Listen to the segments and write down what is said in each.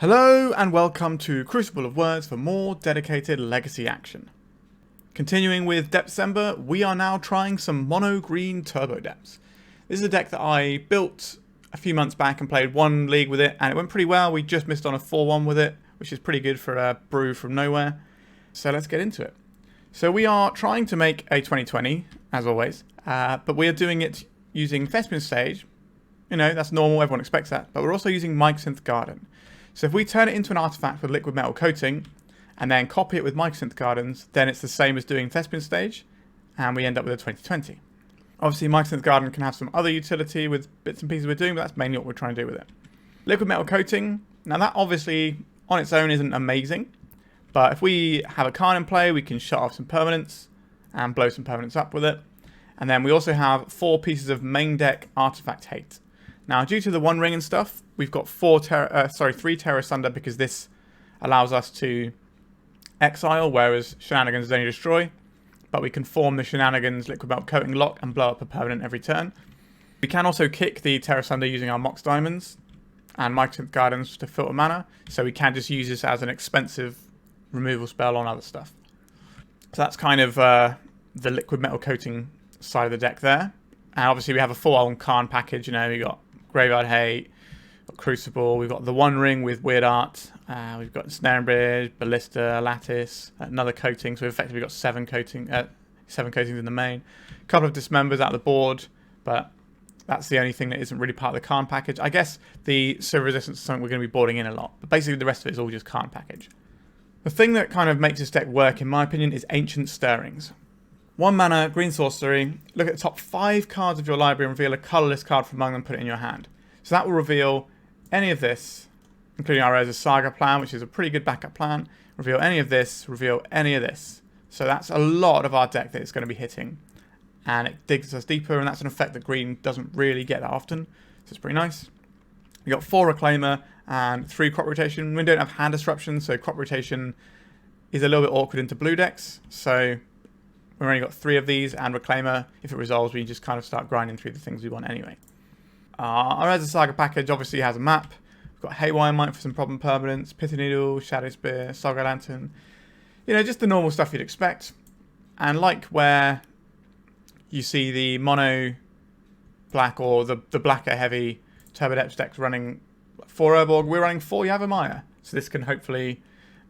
Hello and welcome to Crucible of Worlds for more dedicated legacy action. Continuing with December, we are now trying some Monogreen Turbo Depths. This is a deck that I built a few months back and played one league with it, and it went pretty well. We just missed on a 4-1 with it, which is pretty good for a brew from nowhere. So let's get into it. So we are trying to make a 2020, as always, but we are doing it using Thespian stage. You know, that's normal, everyone expects that, but we're also using Mycosynth Garden. So if we turn it into an artifact with Liquimetal Coating, and then copy it with Mycosynth Gardens, then it's the same as doing Thespian stage, and we end up with a 2020. Obviously, Mycosynth Garden can have some other utility with bits and pieces we're doing, but that's mainly what we're trying to do with it. Liquimetal Coating, now that obviously on its own isn't amazing, but if we have a Karn in play, we can shut off some permanents and blow some permanents up with it. And then we also have 4 pieces of main deck artifact hate. Now, due to the One Ring and stuff, we've got 3 Tear Asunder because this allows us to exile, whereas Shenanigans is only destroy. But we can form the Shenanigans Liquimetal Coating lock and blow up a permanent every turn. We can also kick the Tear Asunder using our Mox Diamonds and Mycosynth Gardens to filter mana, so we can just use this as an expensive removal spell on other stuff. So that's kind of the Liquimetal Coating side of the deck there. And obviously we have a full-on Karn package, you know, we got Graveyard Hate, Crucible, we've got the One Ring with Weird Art, we've got Ensnaring Bridge, Ballista, Lattice, another coating, so we've effectively got 7 coatings in the main. A couple of Dismembers out of the board, but that's the only thing that isn't really part of the Karn package. I guess the Silver Resistance is something we're going to be boarding in a lot, but basically the rest of it is all just Karn package. The thing that kind of makes this deck work, in my opinion, is Ancient Stirrings. 1 mana, green sorcery, look at the top 5 cards of your library and reveal a colourless card from among them, put it in your hand. So that will reveal any of this, including our Urza Saga plan, which is a pretty good backup plan. Reveal any of this, reveal any of this. So that's a lot of our deck that it's going to be hitting. And it digs us deeper, and that's an effect that green doesn't really get that often. So it's pretty nice. We've got 4 Reclaimer and 3 Crop Rotation. We don't have hand disruption, so Crop Rotation is a little bit awkward into blue decks. So we've only got 3 of these, and Reclaimer, if it resolves, we just kind of start grinding through the things we want anyway. Our Urza Saga package obviously has a map. We've got Haywire Mite for some problem permanents, Pithing Needle, Shadowspear, Saga Lantern. You know, just the normal stuff you'd expect. And like where you see the mono black or the blacker heavy Turbo Depths decks running 4 Urborg, we're running 4 Yavimaya. So this can hopefully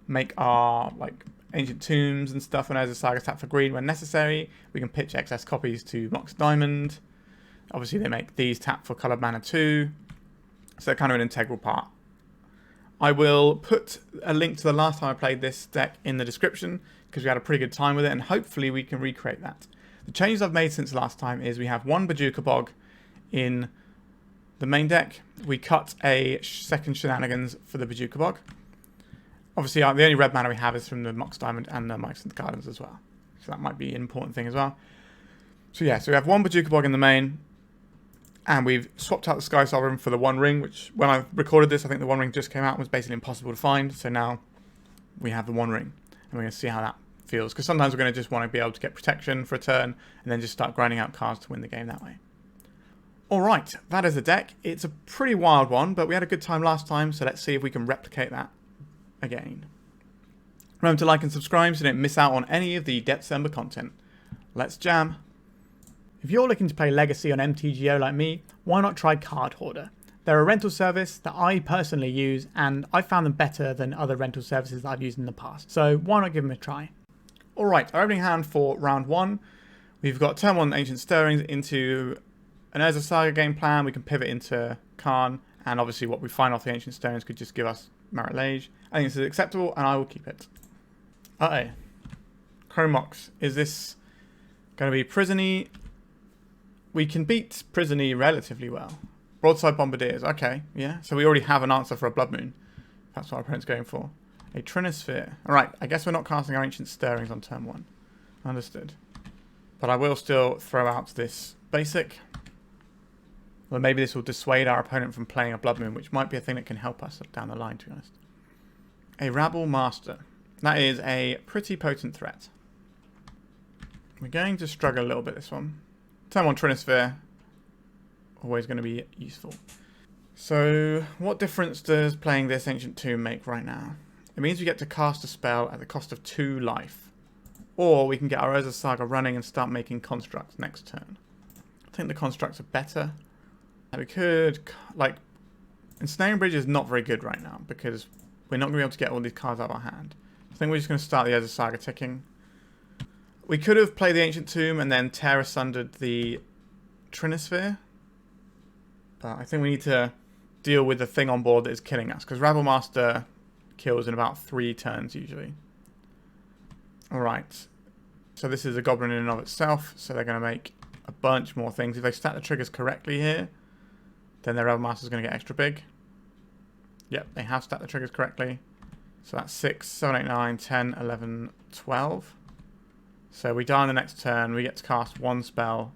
make our like Ancient Tombs and stuff and Urza Saga tap for green when necessary. We can pitch excess copies to Mox Diamond. Obviously, they make these tap for coloured mana too. So they're kind of an integral part. I will put a link to the last time I played this deck in the description because we had a pretty good time with it, and hopefully we can recreate that. The changes I've made since last time is we have 1 Bojuka Bog in the main deck. We cut a second Shenanigans for the Bojuka Bog. Obviously, the only red mana we have is from the Mox Diamond and the Mycosynth Gardens as well. So that might be an important thing as well. So yeah, so we have 1 Bojuka Bog in the main. And we've swapped out the Sky Sovereign for the One Ring, which when I recorded this, I think the One Ring just came out and was basically impossible to find. So now we have the One Ring, and we're going to see how that feels. Because sometimes we're going to just want to be able to get protection for a turn, and then just start grinding out cards to win the game that way. Alright, that is the deck. It's a pretty wild one, but we had a good time last time, so let's see if we can replicate that again. Remember to like and subscribe so you don't miss out on any of the December content. Let's jam! If you're looking to play Legacy on MTGO like me, why not try Card Hoarder? They're a rental service that I personally use, and I found them better than other rental services that I've used in the past. So why not give them a try? Alright, our opening hand for round 1. We've got turn 1 Ancient Stirrings into an Urza Saga game plan. We can pivot into Karn, and obviously what we find off the Ancient Stirrings could just give us Marit Lage. I think this is acceptable, and I will keep it. Uh-oh. Chromox. Is this going to be Prison-y? We can beat Prison-y relatively well. Broadside Bombardiers, okay, yeah. So we already have an answer for a Blood Moon. That's what our opponent's going for. A Trinisphere. Alright, I guess we're not casting our Ancient Stirrings on turn 1. Understood. But I will still throw out this basic. Well, maybe this will dissuade our opponent from playing a Blood Moon, which might be a thing that can help us down the line, to be honest. A Rabble Master. That is a pretty potent threat. We're going to struggle a little bit this one. Turn 1 Trinisphere, always going to be useful. So, what difference does playing this Ancient Tomb make right now? It means we get to cast a spell at the cost of 2 life. Or we can get our Urza Saga running and start making constructs next turn. I think the constructs are better. We could, like, Ensnaring Bridge is not very good right now because we're not going to be able to get all these cards out of our hand. I think we're just going to start the Urza Saga ticking. We could have played the Ancient Tomb and then Tear Asundered the Trinisphere. But I think we need to deal with the thing on board that is killing us, because Rabblemaster kills in about 3 turns usually. Alright, so this is a goblin in and of itself, so they're going to make a bunch more things. If they stack the triggers correctly here, then their Rabblemaster is going to get extra big. Yep, they have stacked the triggers correctly. So that's 6, 7, 8, 9, 10, 11, 12. So we die on the next turn, we get to cast 1 spell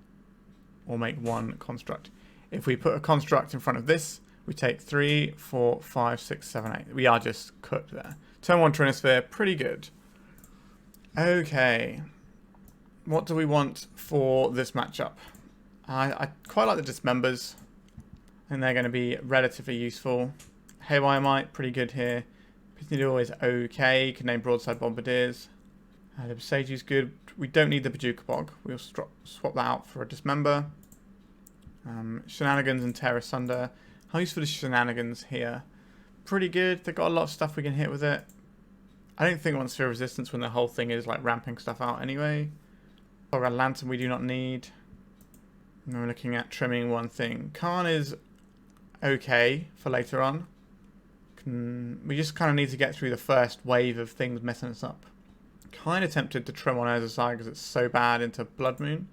or make 1 construct. If we put a construct in front of this, we take 3, 4, 5, 6, 7, 8. We are just cooked there. Turn 1 Trinisphere, pretty good. Okay. What do we want for this matchup? I quite like the Dismembers. I think they're going to be relatively useful. Haywire Mite, pretty good here. Pithing Needle is okay. Can name Broadside Bombardiers. The Boseiju's good. We don't need the Bojuka Bog. We'll swap that out for a Dismember. Shenanigans and Tear Asunder. How useful is Shenanigans here? Pretty good. They've got a lot of stuff we can hit with it. I don't think I want Sphere of Resistance when the whole thing is like ramping stuff out anyway. Tormod Lantern we do not need. And we're looking at trimming one thing. Karn is okay for later on. We just kind of need to get through the first wave of things messing us up. Kind of tempted to trim on Urza Saga because it's so bad into Blood Moon.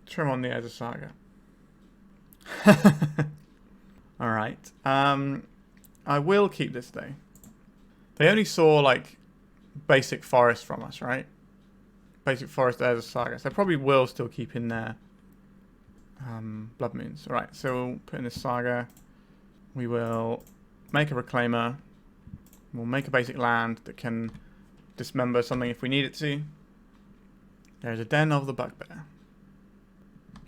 Trim on the Urza Saga. Alright. I will keep this though. They only saw like basic forest from us, right? Basic forest Urza Saga. So they probably will still keep in their Blood Moons. Alright, so we'll put in this Saga. We will make a Reclaimer. We'll make a basic land that can dismember something if we need it to. There's a Den of the Bugbear.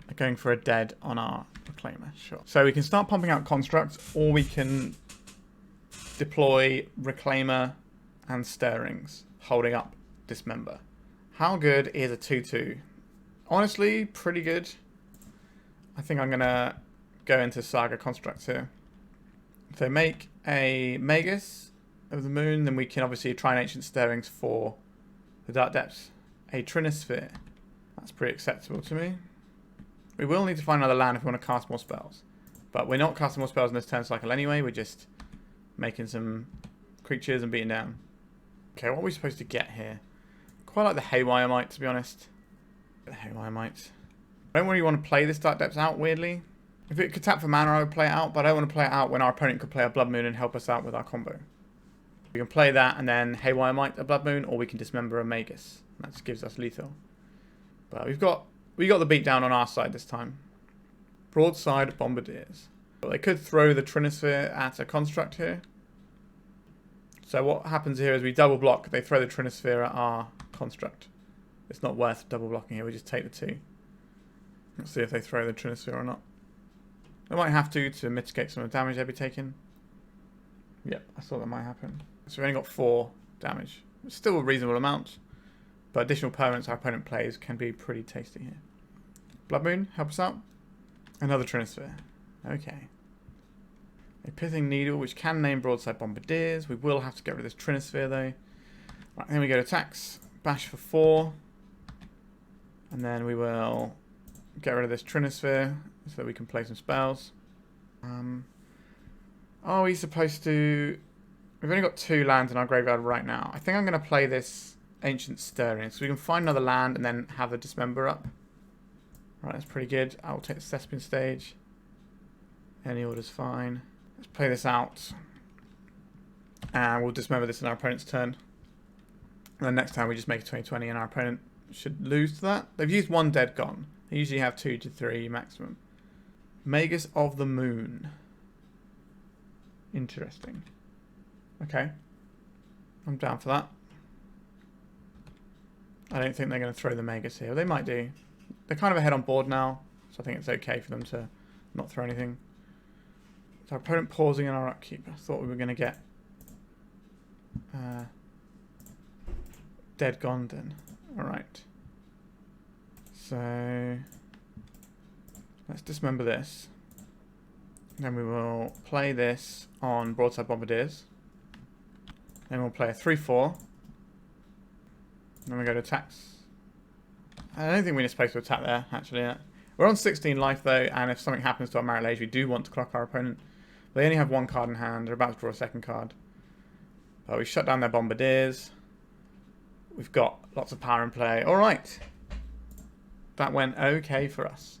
We're going for a dead on our Reclaimer, sure. So we can start pumping out constructs, or we can deploy Reclaimer and Stirrings, holding up Dismember. How good is a 2/2? Honestly, pretty good. I think I'm gonna go into Saga constructs here. If they make a Magus of the Moon, then we can obviously try an Ancient Stirrings for the Dark Depths. A Trinisphere. That's pretty acceptable to me. We will need to find another land if we want to cast more spells. But we're not casting more spells in this turn cycle anyway. We're just making some creatures and beating down. Okay, what are we supposed to get here? Quite like the Haywire Mite, to be honest. The Haywire Mite. I don't really want to play this Dark Depths out, weirdly. If it could tap for mana, I would play it out. But I don't want to play it out when our opponent could play a Blood Moon and help us out with our combo. We can play that and then Haywire Mite a Blood Moon, or we can Dismember a Magus. That just gives us lethal. But we got the beatdown on our side this time. Broadside Bombardiers. But they could throw the Trinisphere at a construct here. So what happens here is we double block. They throw the Trinisphere at our construct. It's not worth double blocking here. We just take the 2. Let's see if they throw the Trinisphere or not. They might have to mitigate some of the damage they'll be taking. Yep, I thought that might happen. So we've only got 4 damage. It's still a reasonable amount. But additional permanents our opponent plays can be pretty tasty here. Blood Moon, help us out. Another Trinisphere. Okay. A Pithing Needle, which can name Broadside Bombardiers. We will have to get rid of this Trinisphere though. Right, then we go to attacks. Bash for 4. And then we will get rid of this Trinisphere so that we can play some spells. Are we supposed to... We've only got 2 lands in our graveyard right now. I think I'm going to play this Ancient Stirring, so we can find another land and then have a Dismember up. Right, that's pretty good. I'll take the Thespian stage. Any order's fine. Let's play this out. And we'll Dismember this in our opponent's turn. And then next time we just make a 20/20 and our opponent should lose to that. They've used 1 dead gone. They usually have 2 to 3 maximum. Magus of the Moon. Interesting. Okay. I'm down for that. I don't think they're going to throw the Magus here. They might do. They're kind of ahead on board now, so I think it's okay for them to not throw anything. Is our opponent pausing in our upkeep? I thought we were going to get dead gone then. Alright. So let's dismember this. Then we will play this on Broadside Bombardiers. Then we'll play a 3-4. Then we go to attacks. I don't think we're supposed to attack there, actually. We're on 16 life, though, and if something happens to our Marit Lage, we do want to clock our opponent. They only have one card in hand. They're about to draw a second card. But we shut down their Bombardiers. We've got lots of power in play. Alright. That went okay for us.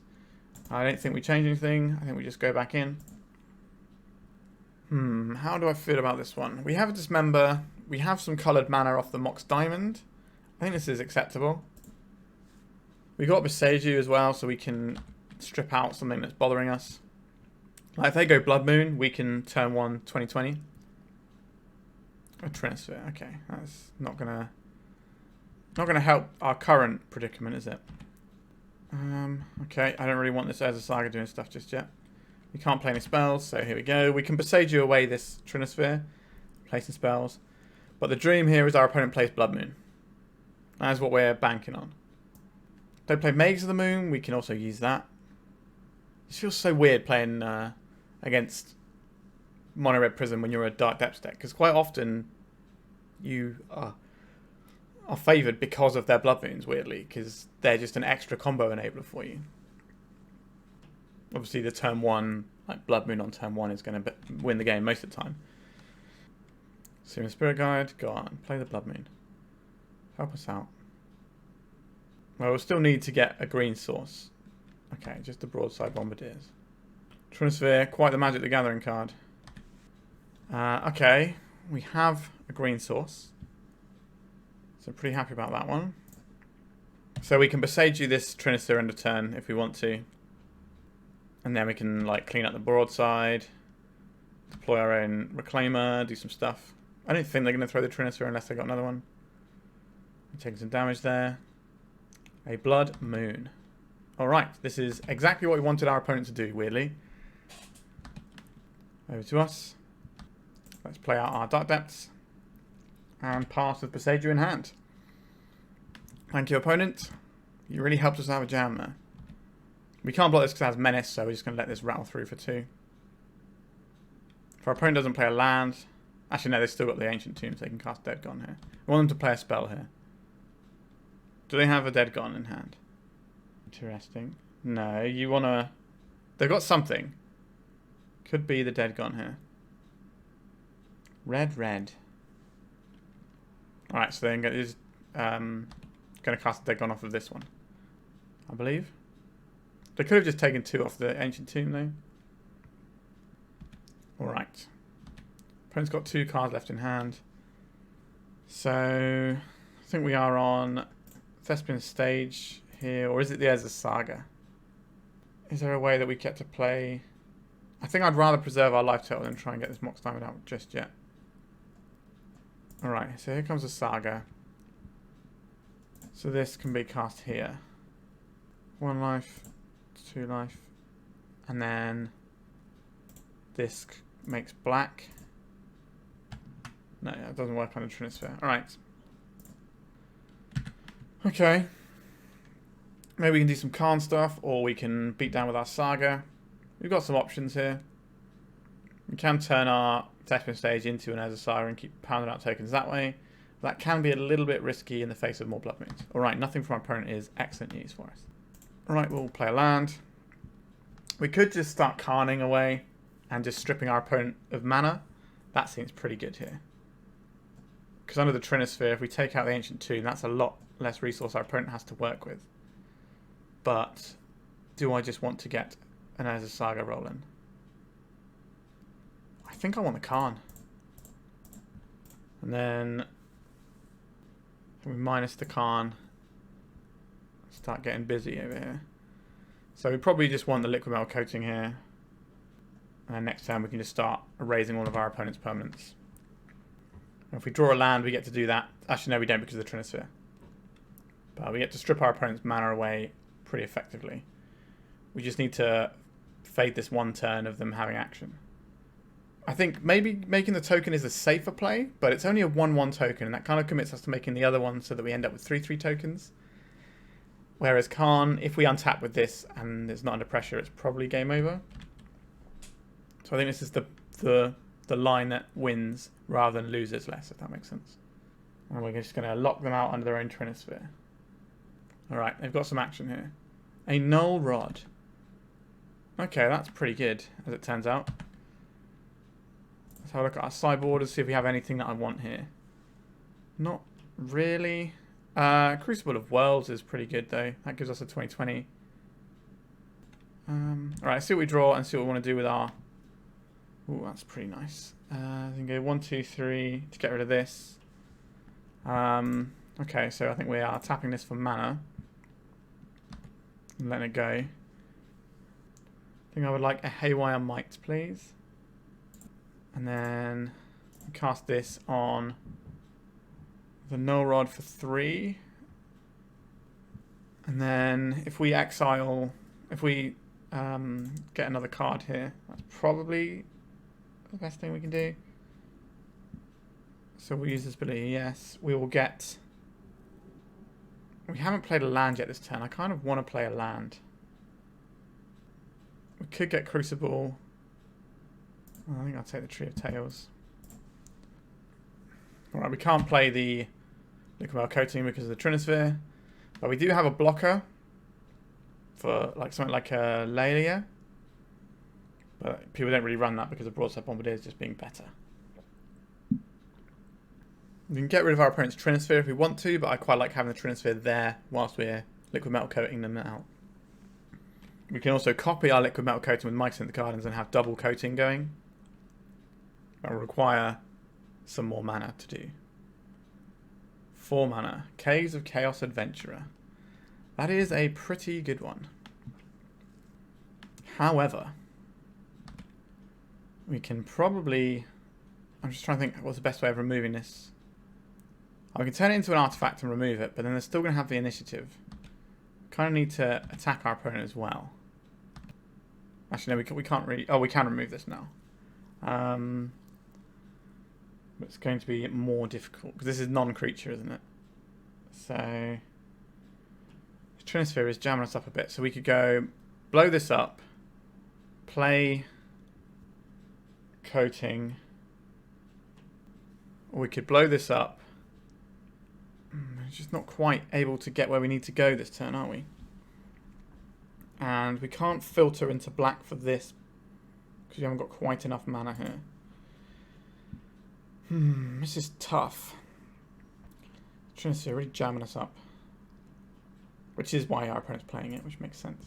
I don't think we change anything. I think we just go back in. How do I feel about this one? We have a Dismember. We have some coloured mana off the Mox Diamond. I think this is acceptable. We got Boseiju as well, so we can strip out something that's bothering us. Like if they go Blood Moon, we can turn 1 2020. A Trinisphere, okay. That's not gonna help our current predicament, is it? Okay, I don't really want this Urza Saga doing stuff just yet. We can't play any spells, so here we go. We can Boseiju away this Trinisphere, play some spells. But the dream here is our opponent plays Blood Moon. That is what we're banking on. If they play Mages of the Moon, we can also use that. This feels so weird playing against Mono Red Prism when you're a Dark Depths deck, because quite often you are favoured because of their Blood Moons, weirdly, because they're just an extra combo enabler for you. Obviously, the turn 1, like Blood Moon on turn 1, is going to win the game most of the time. Serum Spirit Guide, go on, play the Blood Moon. Help us out. Well, we'll still need to get a green source. Okay, just the Broadside Bombardiers. Trinisphere, quite the Magic the Gathering card. Okay, we have a green source. So I'm pretty happy about that one. So we can Boseiju this Trinisphere end of turn if we want to. And then we can like clean up the Broadside, deploy our own Reclaimer, do some stuff. I don't think they're going to throw the Trinisphere unless they got another one. We're taking some damage there. A Blood Moon. Alright, this is exactly what we wanted our opponent to do, weirdly. Over to us. Let's play out our Dark Depths. And pass with Boseiju in hand. Thank you, opponent. You really helped us have a jam there. We can't block this because it has Menace, so we're just going to let this rattle through for 2. If our opponent doesn't play a land... Actually, no, they've still got the Ancient Tombs. They can cast Dead Gone here. We want them to play a spell here. Do they have a Dead Gone in hand? Interesting. No, you want to... They've got something. Could be the Dead Gone here. Red, red. Alright, so they're going to cast Dead Gone off of this one, I believe. They could have just taken 2 off the Ancient Tomb, though. Alright. Opponent's got 2 cards left in hand. So, I think we are on Thespian stage here. Or is it the Urza Saga? Is there a way that we get to play... I think I'd rather preserve our life total than try and get this Mox Diamond out just yet. Alright, so here comes the Saga. So this can be cast here. 1 life, 2 life. And then this makes black. No, it doesn't work on a Trinisphere. Alright. Okay. Maybe we can do some Karn stuff, or we can beat down with our Saga. We've got some options here. We can turn our Thespian stage into an Urza Saga and keep pounding out tokens that way. That can be a little bit risky in the face of more Blood Moons. Alright, nothing from our opponent is excellent news for us. Alright, we'll play a land. We could just start Karning away and just stripping our opponent of mana. That seems pretty good here. Because under the Trinisphere, if we take out the Ancient Tomb, that's a lot less resource our opponent has to work with. But do I just want to get an Urza Saga rolling? I think I want the Karn. And then we minus the Karn. Start getting busy over here. So we probably just want the Liquimetal Coating here. And next turn we can just start erasing all of our opponent's permanents. And if we draw a land, we get to do that. Actually, no, we don't because of the Trinisphere. But we get to strip our opponent's mana away pretty effectively. We just need to fade this 1 turn of them having action. I think maybe making the token is a safer play, but it's only a 1/1 token, and that kind of commits us to making the other one so that we end up with 3/3 tokens. Whereas Karn, if we untap with this and it's not under pressure, it's probably game over. So I think this is the line that wins rather than loses less, if that makes sense. And we're just going to lock them out under their own Trinisphere. Alright, they've got some action here. A Null Rod. Okay, that's pretty good, as it turns out. Let's have a look at our sideboard and see if we have anything that I want here. Not really. Crucible of Worlds is pretty good, though. That gives us a 20/20. Alright, let's see what we draw and see what we want to do with our... Ooh, that's pretty nice. I can go 1, 2, 3 to get rid of this. Okay, so I think we are tapping this for mana. And letting it go. I think I would like a Haywire Mite, please. And then cast this on the Null Rod for 3. And then if we exile, if we get another card here, that's probably the best thing we can do. So we'll use this ability, yes. We will get... We haven't played a land yet this turn. I kind of want to play a land. We could get Crucible. I think I'll take the Tree of Tails. Alright, we can't play the Liquimetal Coating because of the Trinisphere. But we do have a blocker for like something like a Lalia. But people don't really run that because the Broadside Bombardier is just being better. We can get rid of our opponent's Trinisphere if we want to, but I quite like having the Trinisphere there whilst we're Liquimetal Coating them out. We can also copy our Liquimetal Coating with Mycosynth Gardens and have double coating going. That will require some more mana to do. 4 mana. Caves of Chaos Adventurer. That is a pretty good one. However, we can probably... I'm just trying to think what's the best way of removing this. We can turn it into an artifact and remove it, but then they're still going to have the initiative. Kind of need to attack our opponent as well. Actually, no, we can't really... Oh, we can remove this now. But it's going to be more difficult, because this is non-creature, isn't it? So... Trinisphere is jamming us up a bit, so we could go blow this up, play Coating, or we could blow this up. We're just not quite able to get where we need to go this turn, are we? And we can't filter into black for this because we haven't got quite enough mana here. This is tough. Trinisphere really jamming us up. Which is why our opponent's playing it, which makes sense.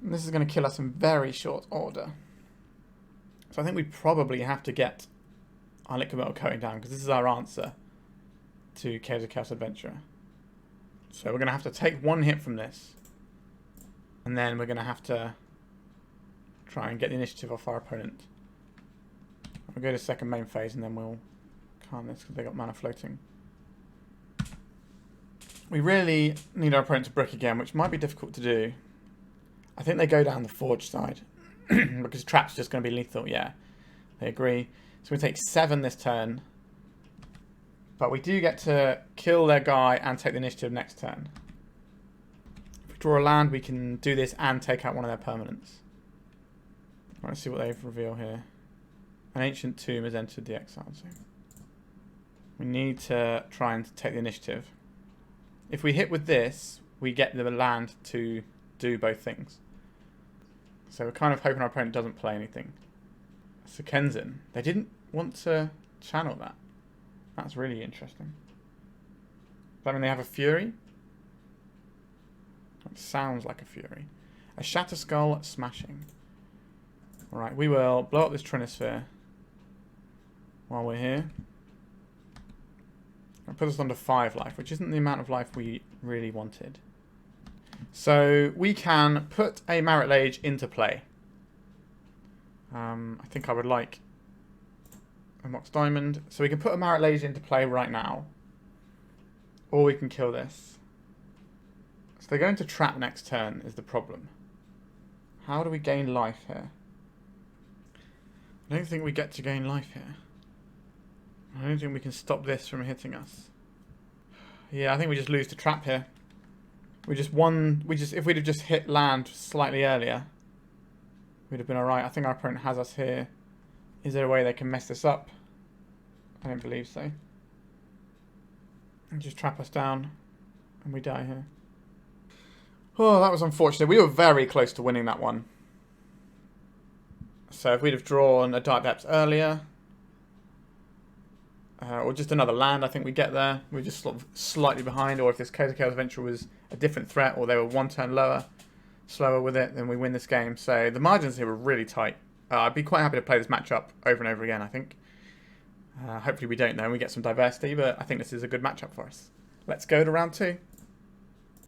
This is going to kill us in very short order. So I think we probably have to get our Liquimetal Coating down, because this is our answer to Caves of Chaos Adventurer. So we're going to have to take one hit from this. And then we're going to have to try and get the initiative off our opponent. We'll go to second main phase and then we'll calm this because they got mana floating. We really need our opponent to brick again, which might be difficult to do. I think they go down the Forge side because Trap's just going to be lethal. Yeah, they agree. So we take 7 this turn. But we do get to kill their guy and take the initiative next turn. If we draw a land, we can do this and take out one of their permanents. Right, let's see what they've revealed here. An Ancient Tomb has entered the exile zone. We need to try and take the initiative. If we hit with this, we get the land to do both things. So we're kind of hoping our opponent doesn't play anything. So Kenzin, they didn't want to channel that. That's really interesting. Does that mean they have a Fury? It sounds like a Fury. A Shatterskull Smashing. Alright, we will blow up this Trinisphere while we're here. That puts us under 5 life, which isn't the amount of life we really wanted. So we can put a Marit Lage into play. I think I would like a Mox Diamond. So we can put a Marit Lage into play right now. Or we can kill this. So they're going to trap next turn is the problem. How do we gain life here? I don't think we get to gain life here. I don't think we can stop this from hitting us. Yeah, I think we just lose to trap here. If we'd have just hit land slightly earlier, we'd have been alright. I think our opponent has us here. Is there a way they can mess this up? I don't believe so. And just trap us down and we die here. Oh, that was unfortunate. We were very close to winning that one. So if we'd have drawn a Dark Depths earlier, or just another land, I think we get there. We're just sort of slightly behind, or if this Chaos Adventure was a different threat, or they were one turn slower with it, then we win this game. So the margins here were really tight. I'd be quite happy to play this matchup over and over again, I think. Hopefully we don't, though, and we get some diversity, but I think this is a good matchup for us. Let's go to round 2.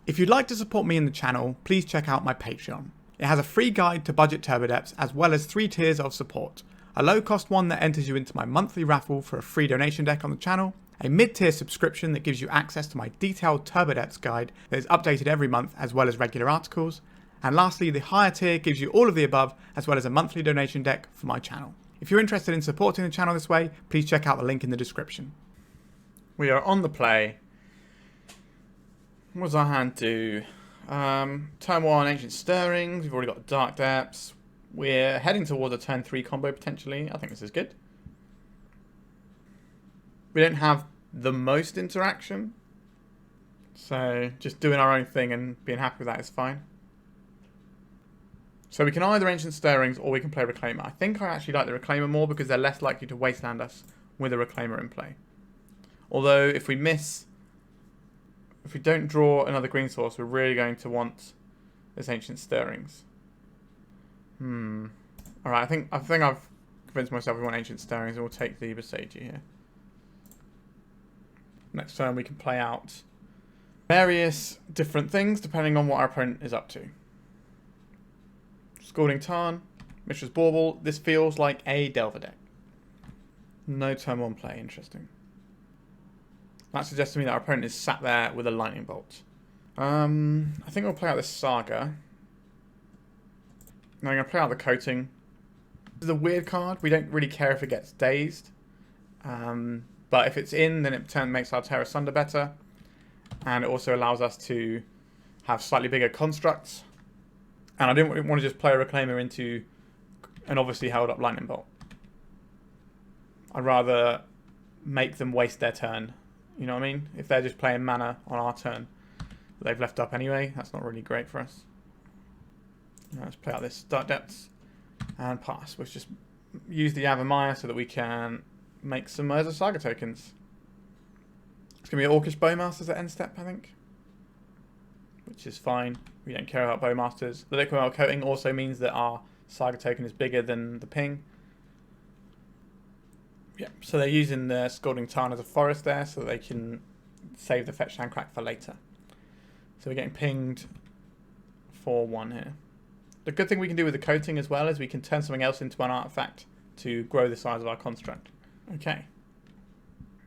If you'd like to support me in the channel, please check out my Patreon. It has a free guide to budget turbo depths, as well as 3 tiers of support. A low-cost one that enters you into my monthly raffle for a free donation deck on the channel, a mid-tier subscription that gives you access to my detailed turbo depths guide that is updated every month, as well as regular articles, and lastly, the higher tier gives you all of the above, as well as a monthly donation deck for my channel. If you're interested in supporting the channel this way, please check out the link in the description. We are on the play. What does our hand do? Turn 1, Ancient Stirrings. We've already got Dark Depths. We're heading towards a turn 3 combo potentially. I think this is good. We don't have the most interaction, so just doing our own thing and being happy with that is fine. So we can either Ancient Stirrings or we can play Reclaimer. I think I actually like the Reclaimer more because they're less likely to wasteland us with a Reclaimer in play. Although if we don't draw another green source, we're really going to want this Ancient Stirrings. Alright, I think I've convinced myself we want Ancient Stirrings and we'll take the Boseiju here. Next turn we can play out various different things depending on what our opponent is up to. Scalding Tarn, Mishra's Bauble. This feels like a Delver deck. No turn 1 play, interesting. That suggests to me that our opponent is sat there with a Lightning Bolt. I think we'll play out this Saga. Now I'm going to play out the Coating. This is a weird card. We don't really care if it gets dazed. But if it's in, then it makes our Tear Asunder better. And it also allows us to have slightly bigger constructs. And I didn't want to just play a Reclaimer into an obviously held up Lightning Bolt. I'd rather make them waste their turn. You know what I mean? If they're just playing mana on our turn that they've left up anyway, that's not really great for us. Let's play out this Dark Depths and pass. Let's just use the Yavimaya so that we can make some Urza Saga tokens. It's going to be Orcish Bowmasters at end step, I think. Which is fine. We don't care about Bowmasters. The Liquimetal Coating also means that our Saga token is bigger than the ping. Yeah, so they're using the Scalding Tarn as a forest there so that they can save the Fetch Land Crack for later. So we're getting pinged for 1 here. The good thing we can do with the Coating as well is we can turn something else into an artifact to grow the size of our construct. Okay.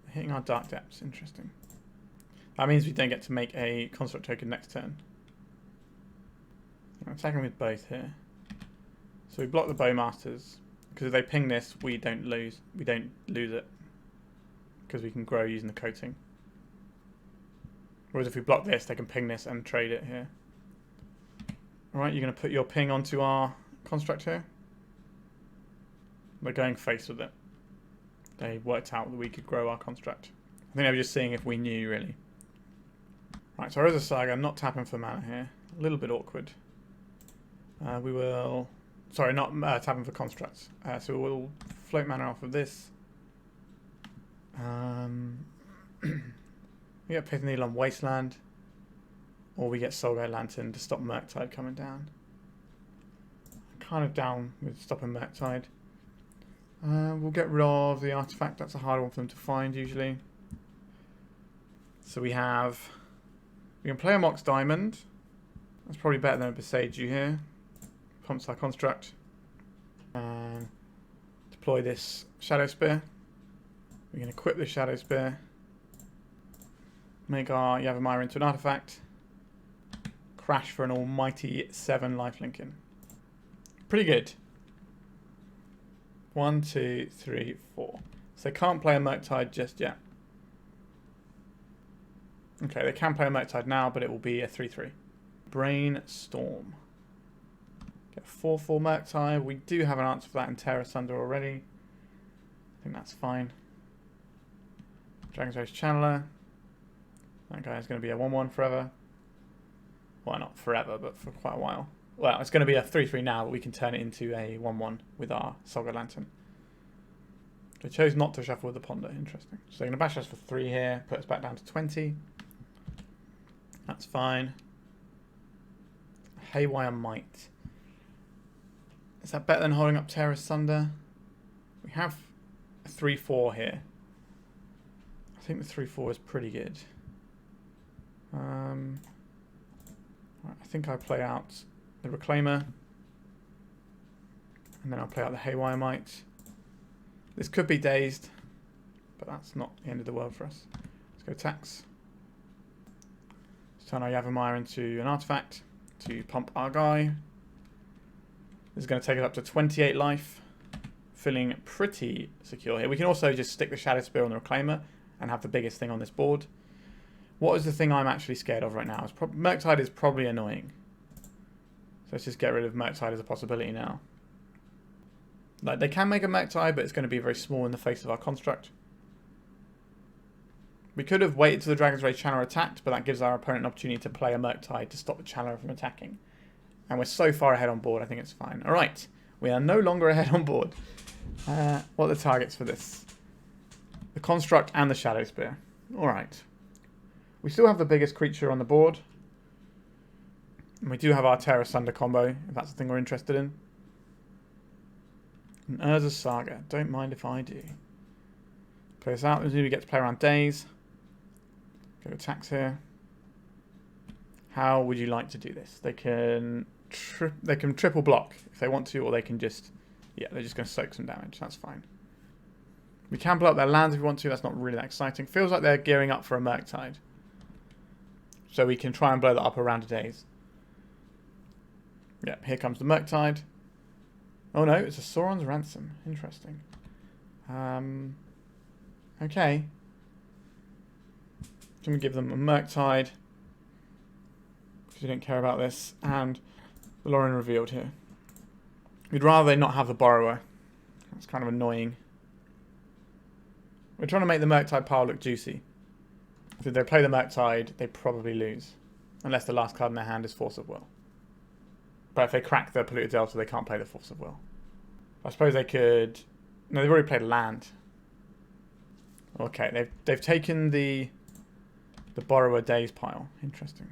Hitting our Dark Depths, interesting. That means we don't get to make a construct token next turn. I'm attacking with both here. So we block the Bowmasters. Because if they ping this, we don't lose it. Because we can grow using the Coating. Whereas if we block this, they can ping this and trade it here. Alright, you're going to put your ping onto our construct here. We're going face with it. They worked out that we could grow our construct. I think they were just seeing if we knew, really. Right, so Urza Saga, not tapping for mana here. A little bit awkward. We will... Sorry, not tapping for constructs. So we'll float mana off of this. We get Pithing Needle on Wasteland. Or we get Soulguide Lantern to stop Murktide coming down. Kind of down with stopping Murktide. We'll get rid of the artifact. That's a hard one for them to find usually. So we have... We can play a Mox Diamond. That's probably better than a Boseiju here. Pumps our construct. And deploy this Shadowspear. We can equip the Shadowspear. Make our Yavimaya into an artifact. Crash for an almighty 7 lifelinking. Pretty good. 1, 2, 3, 4. So they can't play a Murktide just yet. Okay, they can play a Murktide now, but it will be a 3-3. Brainstorm. Get a 4-4 Murktide. We do have an answer for that in Tear Asunder already. I think that's fine. Dragon's Rage Channeler. That guy is going to be a 1-1 forever. Well, not forever, but for quite a while. Well, it's going to be a 3-3 now, but we can turn it into a 1-1 with our Saga Lantern. They chose not to shuffle with the Ponder. Interesting. So they're going to bash us for 3 here, put us back down to 20. That's fine. Haywire Mite. Is that better than holding up Tear Asunder? We have a 3-4 here. I think the 3-4 is pretty good. I think I play out the Reclaimer. And then I'll play out the Haywire Mite. This could be dazed, but that's not the end of the world for us. Let's go tax. Let's turn our Yavimaya into an artifact to pump our guy. This is going to take us up to 28 life. Feeling pretty secure here. We can also just stick the Shadowspear on the Reclaimer and have the biggest thing on this board. What is the thing I'm actually scared of right now? Murktide is probably annoying. So let's just get rid of Murktide as a possibility now. Like, they can make a Murktide, but it's going to be very small in the face of our construct. We could have waited till the Dragon's Rage Channeler attacked, but that gives our opponent an opportunity to play a Murktide to stop the Channeler from attacking. And we're so far ahead on board, I think it's fine. Alright, we are no longer ahead on board. What are the targets for this? The Construct and the Shadowspear. Alright. We still have the biggest creature on the board. And we do have our Tear Asunder combo, if that's the thing we're interested in. And Urza Saga. Don't mind if I do. Play this out. We get to play around days. Go attacks here. How would you like to do this? They can triple block if they want to, or they can just... Yeah, they're just going to soak some damage. That's fine. We can blow up their lands if we want to. That's not really that exciting. Feels like they're gearing up for a Murktide. So we can try and blow that up around a days. Yep, here comes the Murktide. Oh no, it's a Sauron's Ransom. Interesting. Okay. Can we give them a Murktide? Because we don't care about this. And the Lauren revealed here. We'd rather they not have the Borrower. That's kind of annoying. We're trying to make the Murktide pile look juicy. If they play the Murktide, they probably lose. Unless the last card in their hand is Force of Will. But if they crack the Polluted Delta, they can't play the Force of Will. I suppose they could... No, they've already played land. Okay, they've taken the Borrower Days pile. Interesting.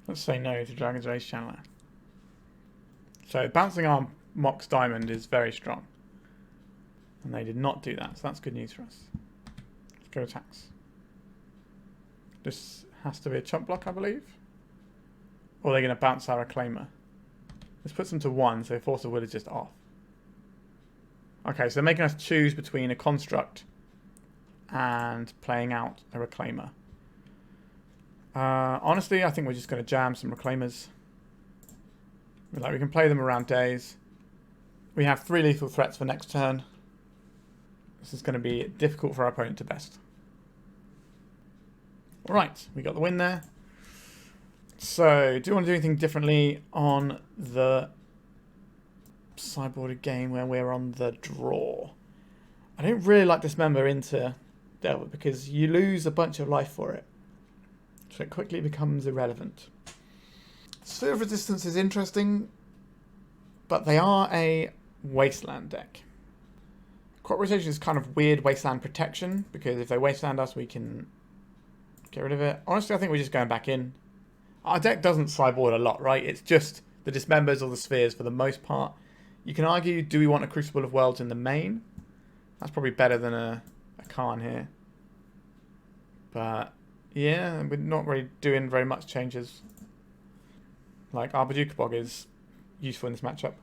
Let's say no to Dragon's Rage Channeler. So bouncing our Mox Diamond is very strong. And they did not do that, so that's good news for us. Let's go attacks. This has to be a chump block, I believe. Or they're going to bounce our Reclaimer. This puts them to 1, so Force of Will is just off. Okay, so they're making us choose between a Construct and playing out a Reclaimer. Honestly, I think we're just going to jam some Reclaimers. Like, we can play them around days. We have 3 lethal threats for next turn. This is going to be difficult for our opponent to best. Alright, we got the win there. So, do you want to do anything differently on the sideboarded game where we're on the draw? I don't really like Dismember into Delver because you lose a bunch of life for it. So it quickly becomes irrelevant. Sphere of Resistance is interesting, but they are a Wasteland deck. Crop Rotation is kind of weird Wasteland protection, because if they Wasteland us, we can get rid of it. Honestly, I think we're just going back in. Our deck doesn't sideboard a lot, right? It's just the Dismembers or the Spheres for the most part. You can argue, do we want a Crucible of Worlds in the main? That's probably better than a Karn here. But, yeah, we're not really doing very much changes. Like, our Bojuka Bog is useful in this matchup.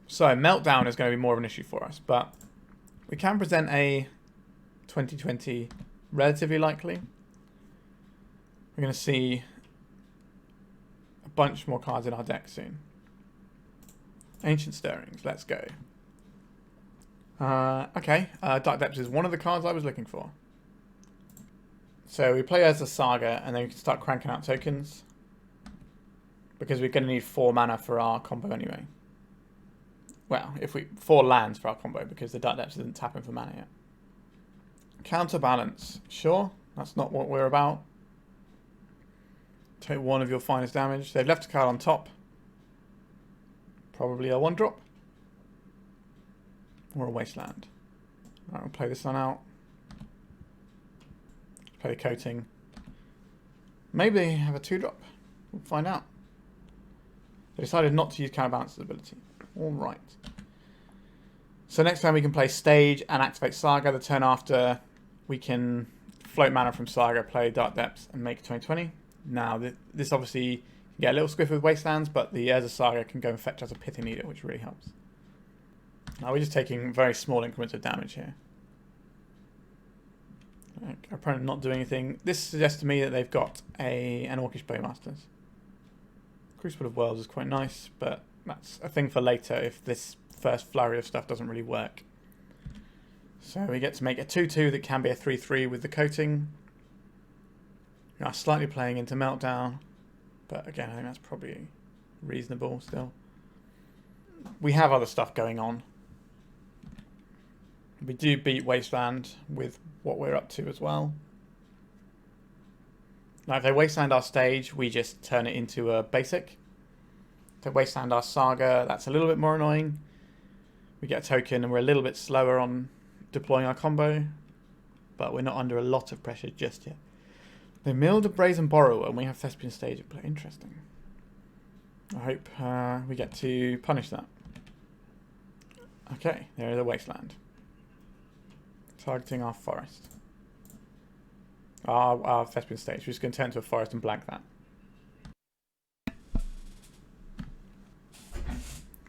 So, Meltdown is going to be more of an issue for us. But we can present a 2020 relatively likely. We're going to see a bunch more cards in our deck soon. Ancient Stirrings, let's go. Okay, Dark Depths is one of the cards I was looking for. So we play as a Saga, and then we can start cranking out tokens. Because we're going to need 4 mana for our combo anyway. Well, 4 lands for our combo, because the Dark Depths isn't tapping for mana yet. Counterbalance, sure, that's not what we're about. Take 1 of your finest damage. They've left a card on top. Probably a 1-drop. Or a Wasteland. Alright, we'll play this one out. Play the Coating. Maybe they have a 2-drop. We'll find out. They decided not to use Counterbalance's ability. Alright. So next time we can play Stage and activate Saga. The turn after, we can float mana from Saga, play Dark Depths, and make 20/20. Now, this obviously can get a little squiff with Wastelands, but the Urza Saga can go and fetch us a Pithing Needle, which really helps. Now, we're just taking very small increments of damage here. Our opponent not doing anything. This suggests to me that they've got an Orcish Bowmasters. Crucible of Worlds is quite nice, but that's a thing for later if this first flurry of stuff doesn't really work. So we get to make a 2/2 that can be a 3/3 with the Coating. We are slightly playing into Meltdown, but again, I think that's probably reasonable still. We have other stuff going on. We do beat Wasteland with what we're up to as well. Now, if they Wasteland our Stage, we just turn it into a basic. If they Wasteland our Saga, that's a little bit more annoying. We get a token and we're a little bit slower on deploying our combo, but we're not under a lot of pressure just yet. They milled a Brazen Borrower and we have Thespian Stage at play. Interesting. I hope we get to punish that. Okay, there is a Wasteland. Targeting our forest. Our Thespian Stage. We're just going to turn into a forest and blank that.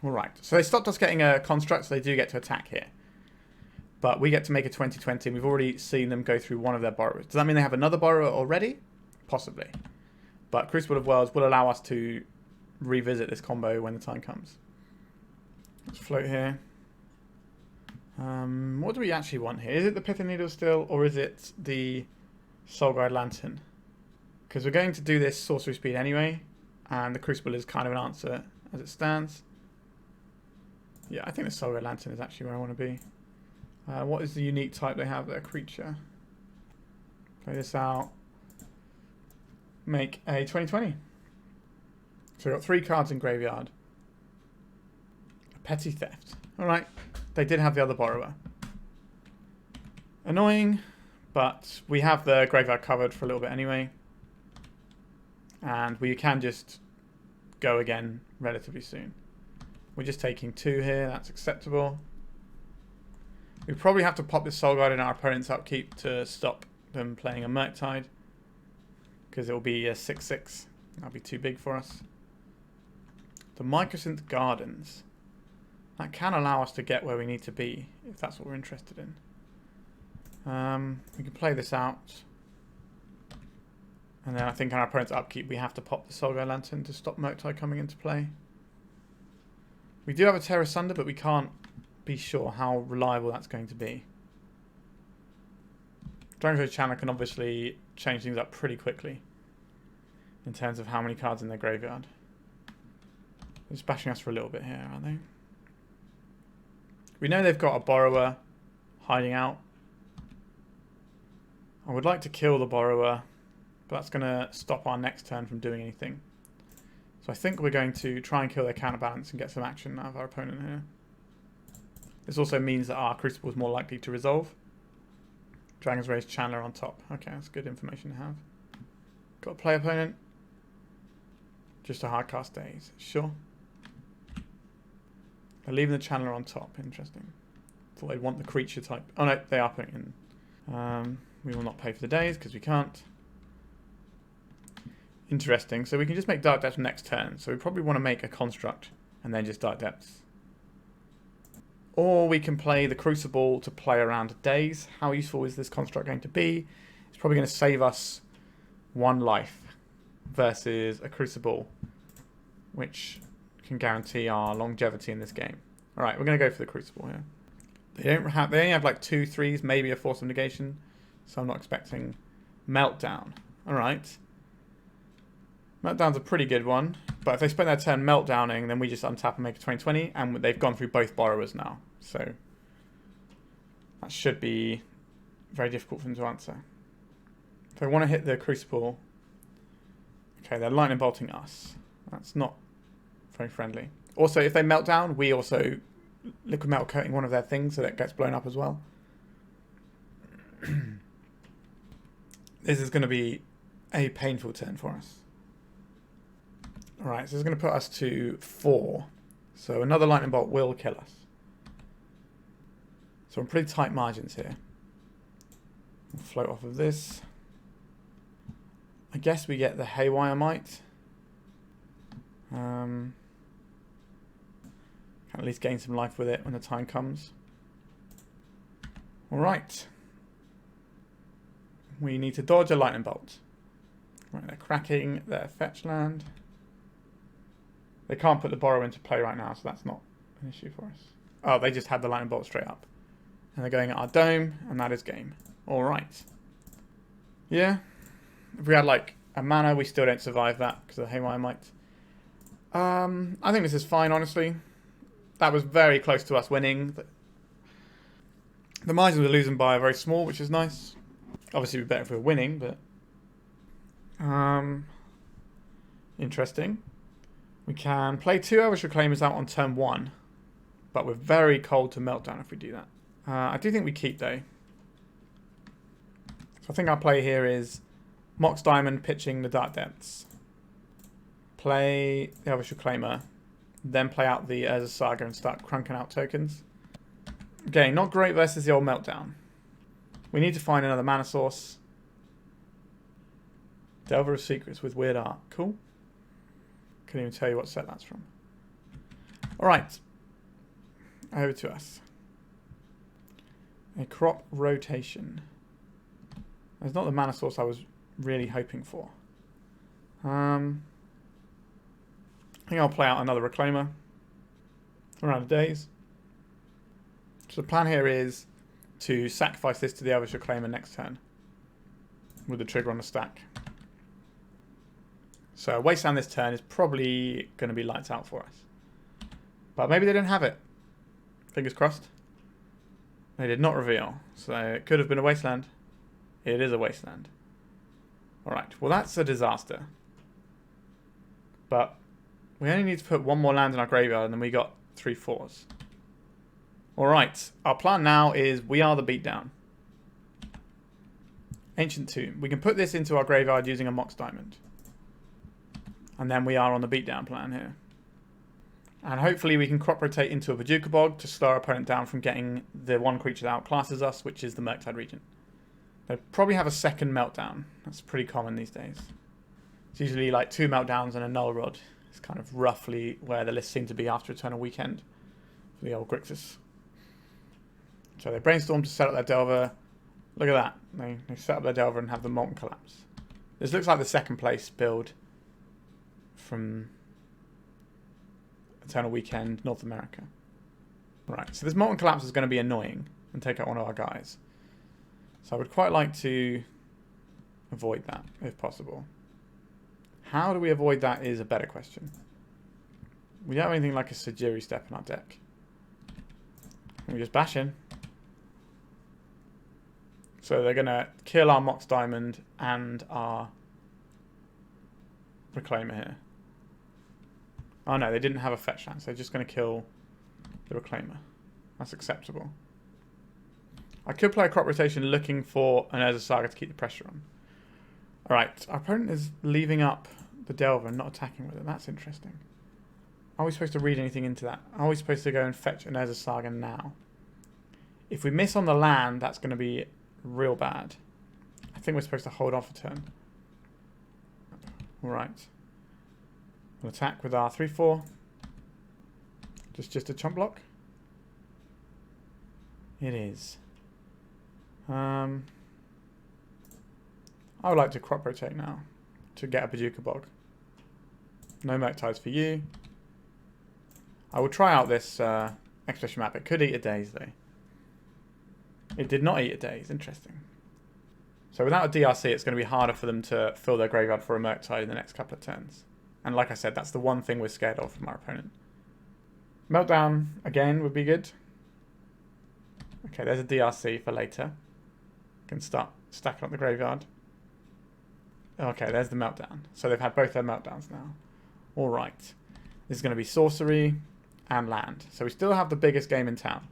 Alright, so they stopped us getting a construct, so they do get to attack here. But we get to make a 20/20, and we've already seen them go through one of their borrowers. Does that mean they have another borrower already? Possibly. But Crucible of Worlds will allow us to revisit this combo when the time comes. Let's float here. What do we actually want here? Is it the Pithing Needle still, or is it the Soulguide Lantern? Because we're going to do this sorcery speed anyway, and the Crucible is kind of an answer as it stands. Yeah, I think the Soulguide Lantern is actually where I want to be. What is the unique type they have there? Creature. Play this out. Make a 20/20. So we've got 3 cards in graveyard. A Petty Theft. Alright. They did have the other borrower. Annoying, but we have the graveyard covered for a little bit anyway. And we can just go again relatively soon. We're just taking 2 here. That's acceptable. We probably have to pop this Soulguide in our opponent's upkeep to stop them playing a Murktide, because it will be a 6/6. That'll be too big for us. The Mycosynth Gardens. That can allow us to get where we need to be, if that's what we're interested in. We can play this out. And then I think on our opponent's upkeep we have to pop the Soulguide Lantern to stop Murktide coming into play. We do have a Tear Asunder, but we can't be sure how reliable that's going to be. Dragon's Rage Channel can obviously change things up pretty quickly in terms of how many cards in their graveyard. They're just bashing us for a little bit here, aren't they? We know they've got a borrower hiding out. I would like to kill the borrower, but that's going to stop our next turn from doing anything. So I think we're going to try and kill their counterbalance and get some action out of our opponent here. This also means that our Crucible is more likely to resolve. Dragon's Rage Channeler on top. Okay, that's good information to have. Got a play opponent. Just a hardcast days. Sure. They're leaving the Channeler on top. Interesting. Thought they'd want the creature type. Oh no, they are putting in. We will not pay for the days because we can't. Interesting. So we can just make Dark Depths next turn. So we probably want to make a construct and then just Dark Depths. Or we can play the Crucible to play around days. How useful is this construct going to be? It's probably going to save us 1 life versus a Crucible, which can guarantee our longevity in this game. Alright, we're going to go for the Crucible here. They only have like 2 3s, maybe a Force of Negation. So I'm not expecting Meltdown. Alright. Meltdown's a pretty good one. But if they spend their turn Meltdowning, then we just untap and make a 20/20. And they've gone through both Borrowers now. So that should be very difficult for them to answer. If they want to hit the Crucible... Okay, they're lightning bolting us. That's not very friendly. Also, if they melt down, we also Liquimetal Coating one of their things so that it gets blown up as well. This is going to be a painful turn for us. Alright, so it's going to put us to 4. So another lightning bolt will kill us. So we're in pretty tight margins here. We'll float off of this. I guess we get the Haywire Mite. Can at least gain some life with it when the time comes. Alright. We need to dodge a lightning bolt. Right, they're cracking their fetch land. They can't put the borrow into play right now, so that's not an issue for us. Oh, they just had the lightning bolt straight up. And they're going at our dome, and that is game. Alright. Yeah. If we had like a mana, we still don't survive that because of the Haywire Mite. I think this is fine, honestly. That was very close to us winning. The margins we're losing by are very small, which is nice. Obviously, it'd be better if we were winning, but... interesting. We can play 2 Elvish Reclaimers out on turn 1, but we're very cold to Meltdown if we do that. I do think we keep, though. So I think our play here is Mox Diamond pitching the Dark Depths. Play the Elvish Reclaimer, then play out the Urza Saga and start crunking out tokens. Okay, not great versus the old Meltdown. We need to find another mana source. Delver of Secrets with weird art. Cool. Couldn't even tell you what set that's from. Alright. Over to us. A crop rotation. That's not the mana source I was really hoping for. I think I'll play out another Reclaimer. Around the days. So the plan here is to sacrifice this to the Elvish Reclaimer next turn. With the trigger on the stack. So Wasteland this turn is probably going to be lights out for us. But maybe they didn't have it. Fingers crossed. They did not reveal. So it could have been a Wasteland. It is a Wasteland. Alright, well that's a disaster. But we only need to put 1 more land in our graveyard and then we got 3 4s. Alright, our plan now is we are the beatdown. Ancient Tomb. We can put this into our graveyard using a Mox Diamond. And then we are on the beatdown plan here. And hopefully we can crop rotate into a Bojuka Bog to slow our opponent down from getting the 1 creature that outclasses us, which is the Murktide Regent. They'll probably have a second Meltdown. That's pretty common these days. It's usually like 2 Meltdowns and a Null Rod. It's kind of roughly where the list seemed to be after Eternal Weekend for the old Grixis. So they brainstorm to set up their Delver. Look at that. They set up their Delver and have the Molten Collapse. This looks like the second place build from Eternal Weekend, North America. Right, so this Molten Collapse is going to be annoying and take out one of our guys. So I would quite like to avoid that, if possible. How do we avoid that is a better question. We don't have anything like a Sajiri Step in our deck. And we just bash in. So they're going to kill our Mox Diamond and our Reclaimer here. Oh no, they didn't have a fetch land, so they're just going to kill the Reclaimer. That's acceptable. I could play a crop rotation looking for an Urza Saga to keep the pressure on. Alright, our opponent is leaving up the Delver and not attacking with it. That's interesting. Are we supposed to read anything into that? Are we supposed to go and fetch an Urza Saga now? If we miss on the land, that's going to be real bad. I think we're supposed to hold off a turn. Alright. We'll attack with our 3/4. Just a chump block. It is. I would like to crop rotate now to get a Bojuka Bog. No Murktides for you. I will try out this expedition map. It could eat a daze, though. It did not eat a daze. Interesting. So without a DRC, it's going to be harder for them to fill their graveyard for a Murktide in the next couple of turns. And like I said, that's the one thing we're scared of from our opponent. Meltdown, again, would be good. Okay, there's a DRC for later. Can start stacking up the graveyard. Okay, there's the Meltdown. So they've had both their Meltdowns now. Alright. This is going to be sorcery and land. So we still have the biggest game in town.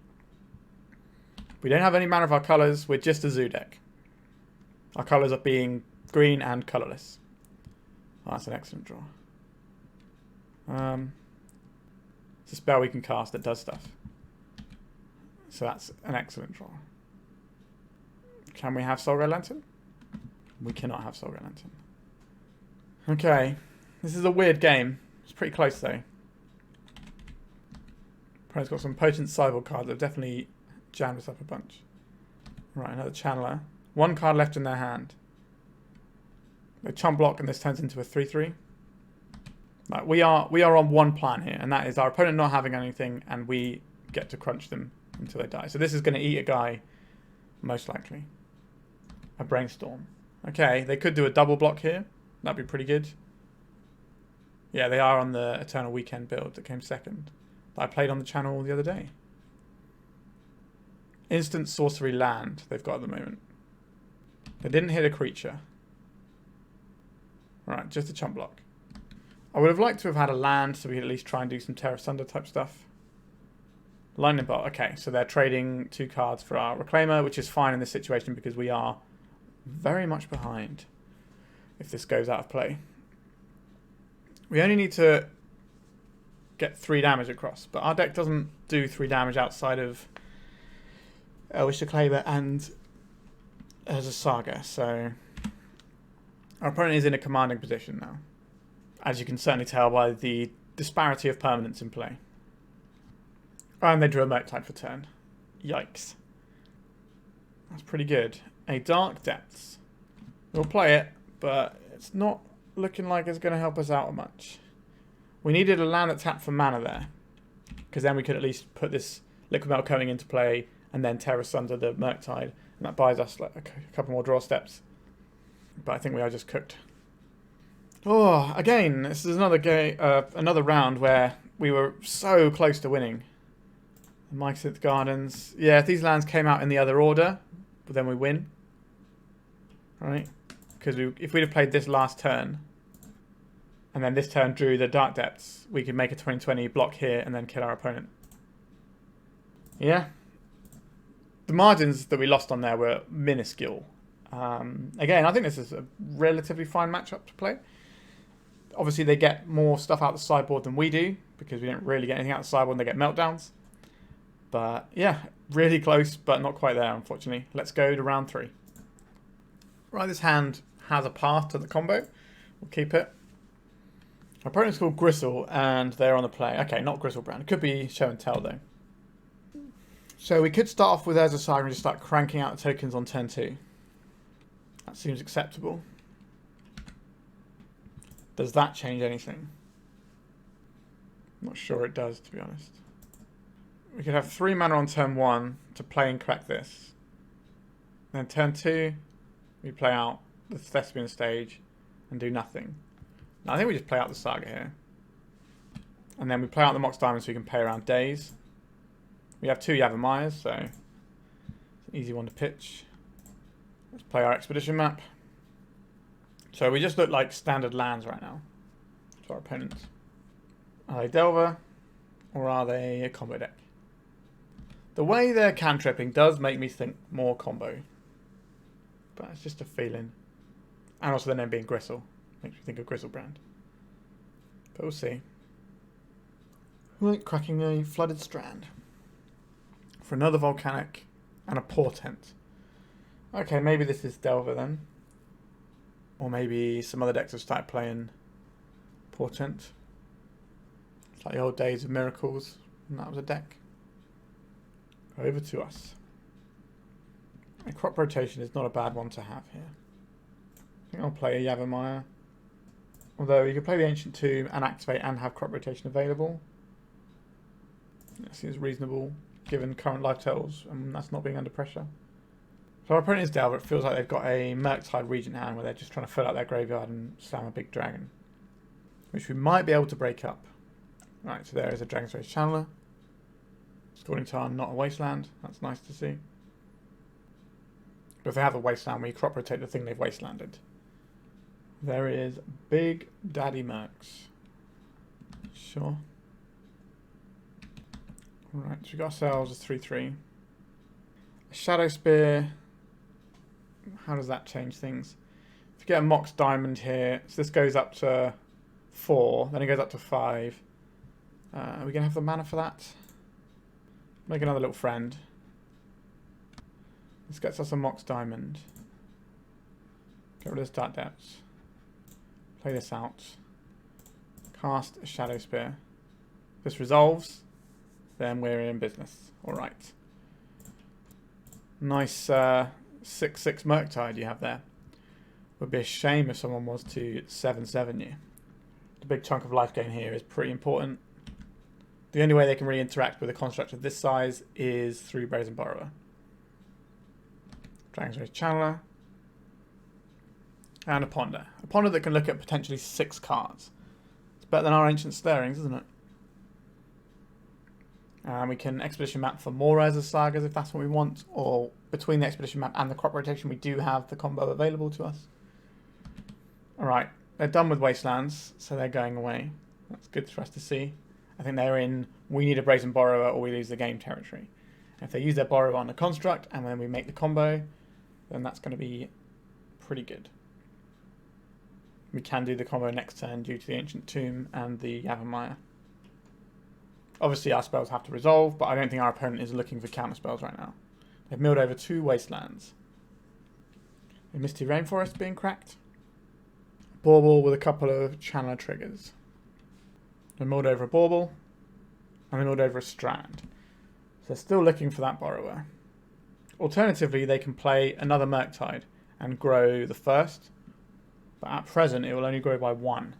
We don't have any mana of our colours. We're just a zoo deck. Our colours are being green and colourless. Oh, that's an excellent draw. It's a spell we can cast that does stuff. So that's an excellent draw. Can we have Soul Red Lantern? We cannot have Soul Red Lantern. Okay. This is a weird game. It's pretty close though. Opponent's got some potent sideboard cards that have definitely jammed us up a bunch. Right, another Channeler. One card left in their hand. They chump block and this turns into a 3/3. Like we are on one plan here, and that is our opponent not having anything, and we get to crunch them until they die. So this is going to eat a guy, most likely. A Brainstorm. Okay, they could do a double block here. That'd be pretty good. Yeah, they are on the Eternal Weekend build that came second. That I played on the channel the other day. Instant sorcery land they've got at the moment. They didn't hit a creature. Right, just a chump block. I would have liked to have had a land so we could at least try and do some Tear Asunder type stuff. Lightning Bolt. Okay, so they're trading 2 cards for our Reclaimer, which is fine in this situation because we are very much behind if this goes out of play. We only need to get 3 damage across, but our deck doesn't do 3 damage outside of Elvish Reclaimer and as a Saga, so our opponent is in a commanding position now, as you can certainly tell by the disparity of permanents in play. And they drew a Murktide for turn. Yikes. That's pretty good. A Dark Depths. We'll play it, but it's not looking like it's going to help us out much. We needed a land that tapped for mana there, because then we could at least put this Liquimetal Coating into play and then Tear Asunder the Murktide, and that buys us like a couple more draw steps. But I think we are just cooked. Oh, again, this is another game, another round where we were so close to winning. Mycosynth Gardens. Yeah, if these lands came out in the other order, but then we win. Right? Because if we'd have played this last turn, and then this turn drew the Dark Depths, we could make a 20/20 block here and then kill our opponent. Yeah. The margins that we lost on there were minuscule. Again, I think this is a relatively fine matchup to play. Obviously, they get more stuff out the sideboard than we do, because we don't really get anything out the sideboard and they get Meltdowns. But yeah, really close, but not quite there, unfortunately. Let's go to round 3. Right, this hand has a path to the combo. We'll keep it. Our opponent's called Gristle, and they're on the play. Okay, not Gristlebrand. It could be Show and Tell, though. So we could start off with Urza Saga and just start cranking out the tokens on turn 2. That seems acceptable. Does that change anything? I'm not sure it does, to be honest. We could have 3 mana on turn 1 to play and crack this. Then turn 2, we play out the Thespian stage and do nothing. Now, I think we just play out the Saga here. And then we play out the Mox Diamond so we can play around days. We have 2 Yavimayas, so it's an easy one to pitch. Let's play our expedition map. So we just look like standard lands right now to our opponents. Are they Delver or are they a combo deck? The way they're cantripping does make me think more combo. But it's just a feeling. And also the name being Gristle. Makes me think of Gristlebrand. But we'll see. Right, cracking a Flooded Strand. For another Volcanic and a Portent. Okay, maybe this is Delver then. Or maybe some other decks have started playing Portent. It's like the old days of Miracles. And that was a deck. Over to us. A Crop Rotation is not a bad one to have here. I think I'll play a Yavimaya. Although you could play the Ancient Tomb and activate and have Crop Rotation available. That seems reasonable given current life totals and that's not being under pressure. So our opponent is Delver. It feels like they've got a Murktide Regent hand where they're just trying to fill out their graveyard and slam a big dragon, which we might be able to break up. Right, so there is a Dragon's Rage Channeler. Scalding Tarn, not a Wasteland. That's nice to see. But if they have a Wasteland, we crop rotate the thing they've Wastelanded. There is Big Daddy Mercs. Sure. Alright, so we got ourselves a 3-3. A Shadowspear. How does that change things? If you get a Mox Diamond here, so this goes up to 4, then it goes up to 5. Are we going to have the mana for that? Make another little friend. This gets us a Mox Diamond. Get rid of this Dark Depths. Play this out. Cast a Shadowspear. If this resolves, then we're in business. Alright. Nice 6/6 Murktide you have there. Would be a shame if someone was to 7/7 you. The big chunk of life gain here is pretty important. The only way they can really interact with a construct of this size is through Brazen Borrower. Dragon's Rage Channeler. And a Ponder. A Ponder that can look at potentially 6 cards. It's better than our Ancient Stirrings, isn't it? And we can Expedition Map for more Urza Sagas if that's what we want. Or between the Expedition Map and the crop rotation, we do have the combo available to us. Alright, they're done with Wastelands, so they're going away. That's good for us to see. I think they're in, we need a Brazen Borrower or we lose the game territory. And if they use their Borrower on a construct and then we make the combo, then that's going to be pretty good. We can do the combo next turn due to the Ancient Tomb and the Yavimaya. Obviously our spells have to resolve, but I don't think our opponent is looking for counter spells right now. They've milled over 2 Wastelands. A Misty Rainforest being cracked. Bauble with a couple of Channeler triggers. They milled over a Bauble, and they milled over a Strand. So they're still looking for that Borrower. Alternatively, they can play another Murktide and grow the first, but at present it will only grow by 1,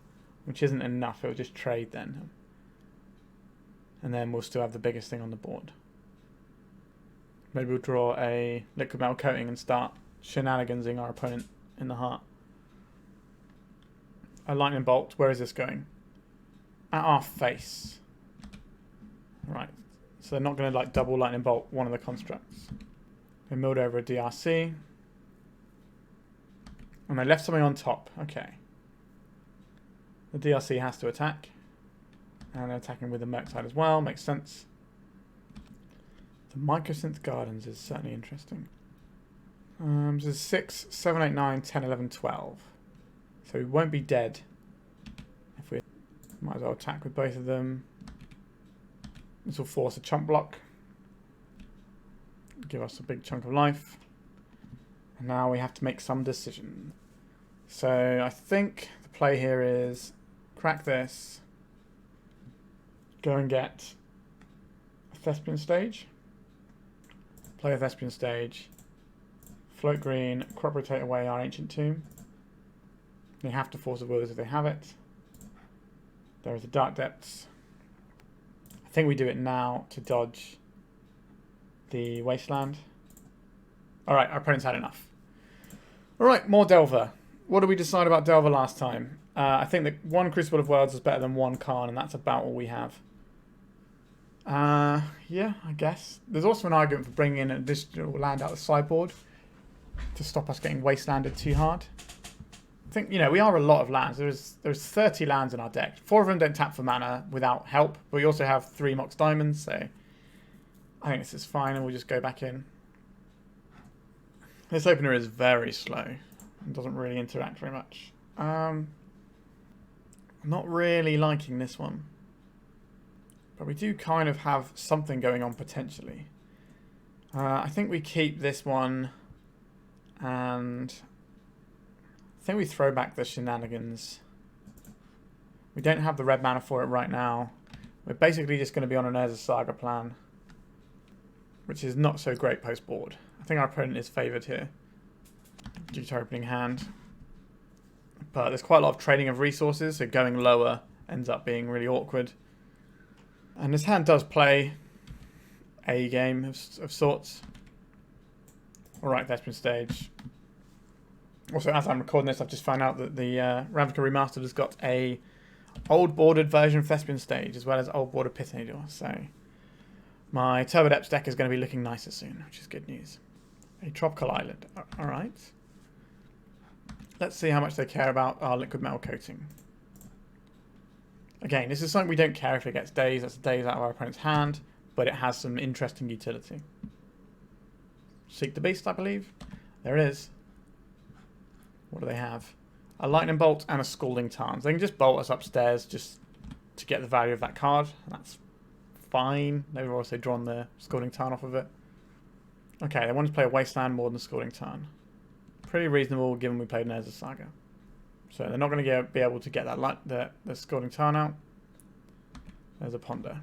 which isn't enough. It will just trade then. And then we'll still have the biggest thing on the board. Maybe we'll draw a Liquimetal Coating and start shenanigansing our opponent in the heart. A Lightning Bolt, where is this going? At our face. Right, so they're not going to like double Lightning Bolt one of the constructs. They milled over a DRC. And they left something on top. Okay. The DRC has to attack. And they're attacking with the Murktide as well. Makes sense. The Mycosynth Gardens is certainly interesting. So 6, 7, 8, 9, 10, 11, 12. So we won't be dead. If we might as well attack with both of them. This will force a chump block. Give us a big chunk of life. And now we have to make some decision. So I think the play here is crack this. Go and get a Thespian stage. Play a Thespian stage. Float green, crop rotate away our Ancient Tomb. They have to force the Wilders if they have it. There is the Dark Depths. I think we do it now to dodge the Wasteland. Alright, our opponent's had enough. Alright, more Delver. What did we decide about Delver last time? I think that 1 Crucible of Worlds is better than 1 Karn, and that's about all we have. Yeah, I guess. There's also an argument for bringing in an additional land out of the sideboard to stop us getting wastelanded too hard. I think, you know, we are a lot of lands. There's 30 lands in our deck. 4 of them don't tap for mana without help, but we also have 3 Mox Diamonds, so I think this is fine, and we'll just go back in. This opener is very slow and doesn't really interact very much. I'm not really liking this one. But we do kind of have something going on potentially. I think we keep this one and I think we throw back the Shenanigans. We don't have the red mana for it right now. We're basically just going to be on an Urza Saga plan, which is not so great post-board. I think our opponent is favoured here due to opening hand. But there's quite a lot of trading of resources, so going lower ends up being really awkward. And this hand does play a game of sorts. Alright, Thespian stage. Also, as I'm recording this, I've just found out that the Ravnica Remastered has got a old bordered version of Thespian stage, as well as old bordered Pithing Needle. So my Turbo Depths deck is going to be looking nicer soon, which is good news. A Tropical Island. Alright. Let's see how much they care about our Liquimetal Coating. Again, this is something we don't care if it gets days. That's days out of our opponent's hand, but it has some interesting utility. Seek the Beast, I believe. There it is. What do they have? A Lightning Bolt and a Scalding Tarn. So they can just bolt us upstairs just to get the value of that card. And that's fine. They've also drawn the Scalding Tarn off of it. Okay, they want to play a Wasteland more than the Scalding Tarn. Pretty reasonable given we played an Urza Saga. So they're not going to be able to get that the Scalding Tarn out. There's a Ponder.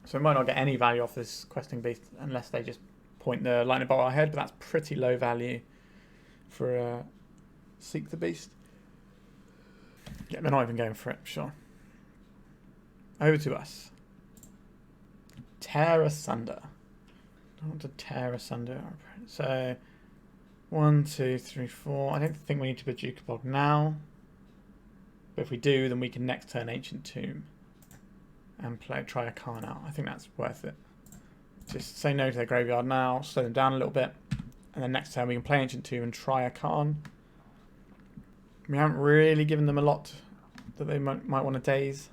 So we might not get any value off this Questing Beast unless they just point the Lightning Bolt at our head, but that's pretty low value for Seek the Beast. Yeah, they're not even going for it, sure. Over to us. Tear Asunder. I want to Tear Asunder. So 1, 2, 3, 4. I don't think we need to Bojuka Bog now. But if we do, then we can next turn Ancient Tomb and try a Karn out. I think that's worth it. Just say no to their graveyard now, slow them down a little bit, and then next turn we can play Ancient Tomb and try a Karn. We haven't really given them a lot that they might want to daze.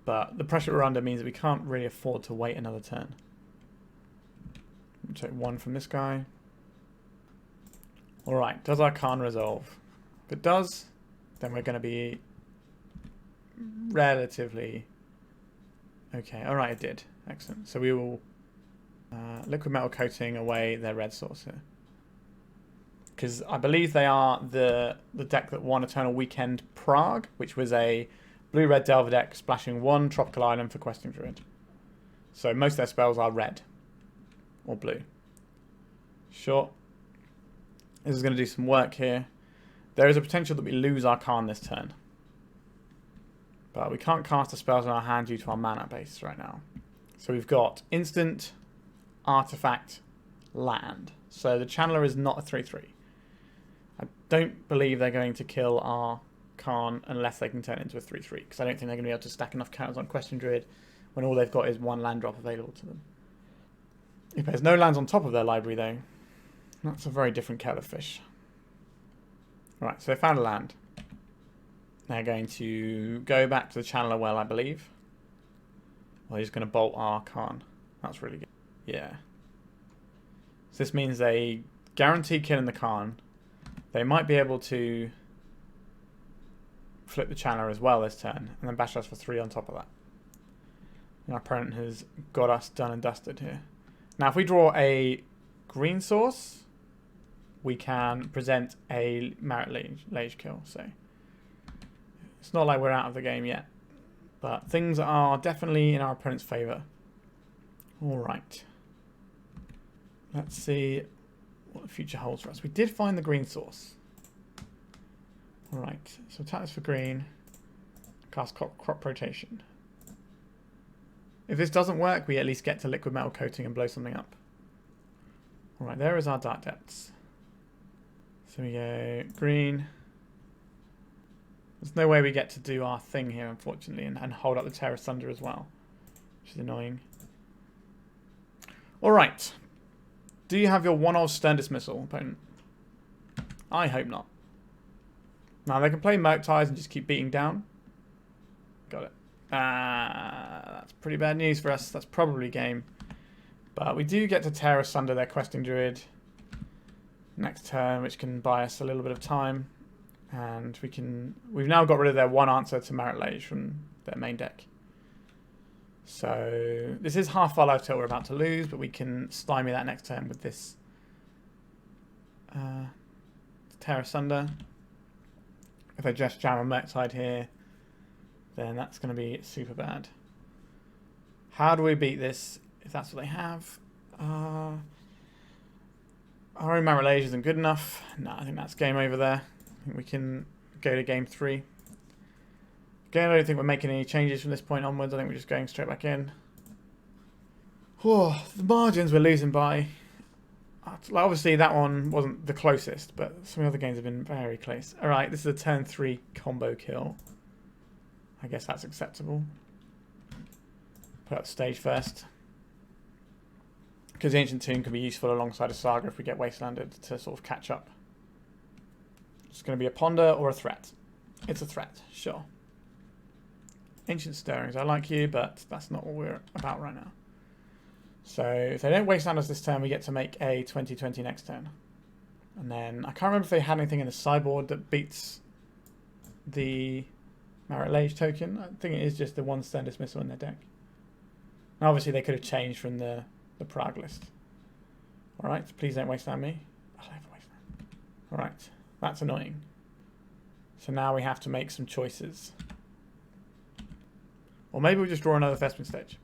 But the pressure we're under means that we can't really afford to wait another turn. We'll take 1 from this guy. Alright, does our Karn resolve? If it does, then we're going to be relatively okay. Alright, it did. Excellent. So we will Liquimetal Coating away their red source here. Because I believe they are the deck that won Eternal Weekend Prague, which was a blue-red Delver deck splashing 1 Tropical Island for Questing Druid. So most of their spells are red or blue. Sure. This is going to do some work here. There is a potential that we lose our Karn this turn. But we can't cast the spells in our hand due to our mana base right now. So we've got instant, artifact, land. So the Channeler is not a 3/3. I don't believe they're going to kill our Karn unless they can turn it into a 3/3. Because I don't think they're going to be able to stack enough counters on Question Druid when all they've got is 1 land drop available to them. If there's no lands on top of their library though, that's a very different kettle of fish. Right, so they found a land. They're going to go back to the Channeler well, I believe. Well, he's going to bolt our Karn. That's really good. Yeah. So this means they guarantee killing the Karn. They might be able to flip the Channeler as well this turn, and then bash us for 3 on top of that. And our opponent has got us done and dusted here. Now, if we draw a green source, we can present a Marit Lage kill. So it's not like we're out of the game yet, but things are definitely in our opponent's favour. All right. Let's see what the future holds for us. We did find the green source. All right. So tap this for green. Cast crop rotation. If this doesn't work, we at least get to Liquimetal Coating and blow something up. All right. There is our Dark Depths. So we go green. There's no way we get to do our thing here, unfortunately, and hold up the Tear Asunder as well, which is annoying. All right. Do you have your 1-of Stern Dismissal, opponent? I hope not. Now, they can play Murktide and just keep beating down. Got it. That's pretty bad news for us. That's probably game. But we do get to Tear Asunder their Questing Druid next turn, which can buy us a little bit of time. And we've now got rid of their 1 answer to Marit Lage from their main deck. So this is half our life total we're about to lose, but we can stymie that next turn with this Tear Asunder. If I just jam a Murktide here, then that's going to be super bad. How do we beat this if that's what they have? Our own Marit Lage isn't good enough. No, I think that's game over there. I think we can go to game 3. Again, I don't think we're making any changes from this point onwards. I think we're just going straight back in. Oh, the margins we're losing by. Like, obviously, that one wasn't the closest, but some of the other games have been very close. Alright, this is a turn 3 combo kill. I guess that's acceptable. Put up the stage first. Because the Ancient Tomb can be useful alongside a Saga if we get Wastelanded to sort of catch up. It's going to be a Ponder or a threat. It's a threat, sure. Ancient Stirrings, I like you, but that's not what we're about right now. So if they don't Wasteland us this turn, we get to make a 20/20 next turn. And then, I can't remember if they had anything in the sideboard that beats the Marit Lage token. I think it is just the 1 Stern Dismissal in their deck. And obviously they could have changed from the Prague list. Alright, please don't Wasteland me. I'll never Wasteland. Alright, that's annoying. So now we have to make some choices. Or maybe we just draw another Thespian stage.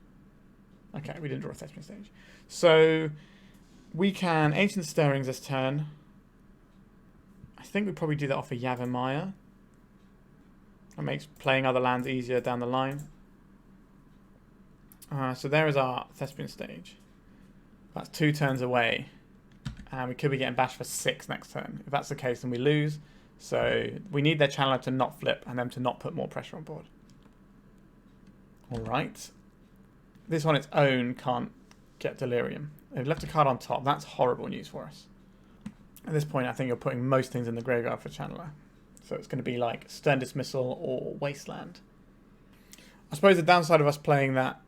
Okay, we didn't draw a Thespian stage. So we can Ancient Stirrings this turn. I think we probably do that off of Yavimaya. That makes playing other lands easier down the line. So there is our Thespian stage. That's 2 turns away. And we could be getting bashed for 6 next turn. If that's the case, then we lose. So we need their channeler to not flip and them to not put more pressure on board. Alright. This on its own can't get Delirium. They've left a card on top. That's horrible news for us. At this point, I think you're putting most things in the graveyard for channeler. So it's going to be like Stern Dismissal or Wasteland. I suppose the downside of us playing that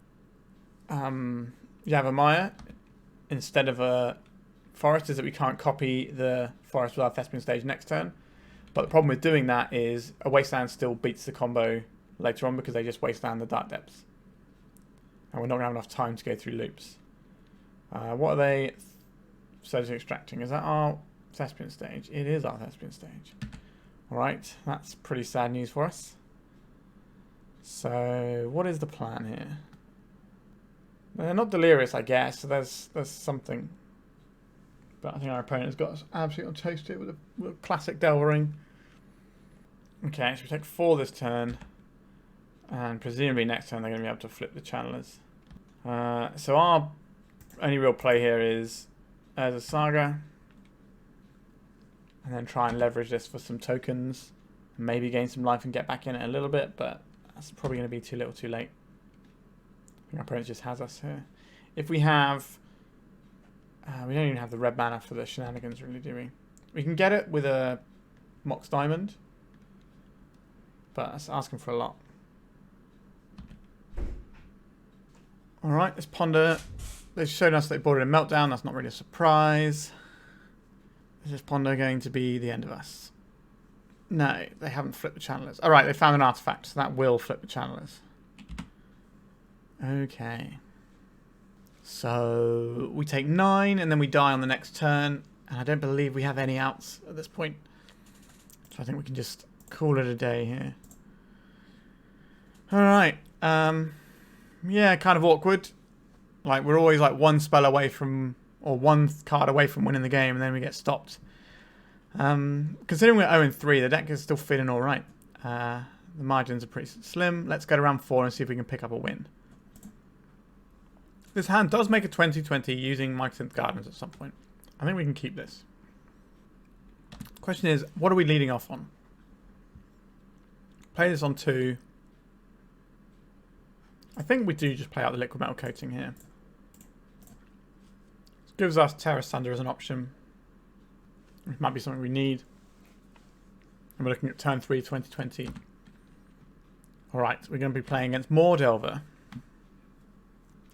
Yavimaya instead of a Forest is that we can't copy the Forest with our Thespian stage next turn. But the problem with doing that is a Wasteland still beats the combo later on because they just Wasteland the Dark Depths. And we're not going to have enough time to go through loops. What are they surgically extracting? Is that our Thespian stage? It is our Thespian stage. Alright, that's pretty sad news for us. So, what is the plan here? They're not delirious, I guess, so there's something. But I think our opponent has got us absolutely toasted with a classic Delvering. Okay, so we take 4 this turn. And presumably next turn they're going to be able to flip the channelers. So our only real play here is as a Saga. And then try and leverage this for some tokens. Maybe gain some life and get back in it a little bit, but that's probably going to be too little too late. I think our opponent just has us here. If we have... we don't even have the red mana for the Shenanigans, really, do we? We can get it with a Mox Diamond. But that's asking for a lot. Alright, let's Ponder. They've shown us they boarded a Meltdown. That's not really a surprise. Is this Ponder going to be the end of us? No, they haven't flipped the channelers. Alright, they found an artifact, so that will flip the channelers. Okay. So we take 9 and then we die on the next turn. And I don't believe we have any outs at this point. So I think we can just call it a day here. Alright. Yeah, kind of awkward. Like, we're always like 1 spell away from, or 1 card away from winning the game, and then we get stopped. Considering we're 0-3, the deck is still feeling alright. The margins are pretty slim. Let's go to round 4 and see if we can pick up a win. This hand does make a 20/20 using Mycosynth Gardens at some point. I think we can keep this. Question is, what are we leading off on? Play this on 2. I think we do just play out the Liquimetal Coating here. It gives us Tear Asunder as an option. It might be something we need. And we're looking at turn 3, 20/20. Alright, we're going to be playing against more Delver.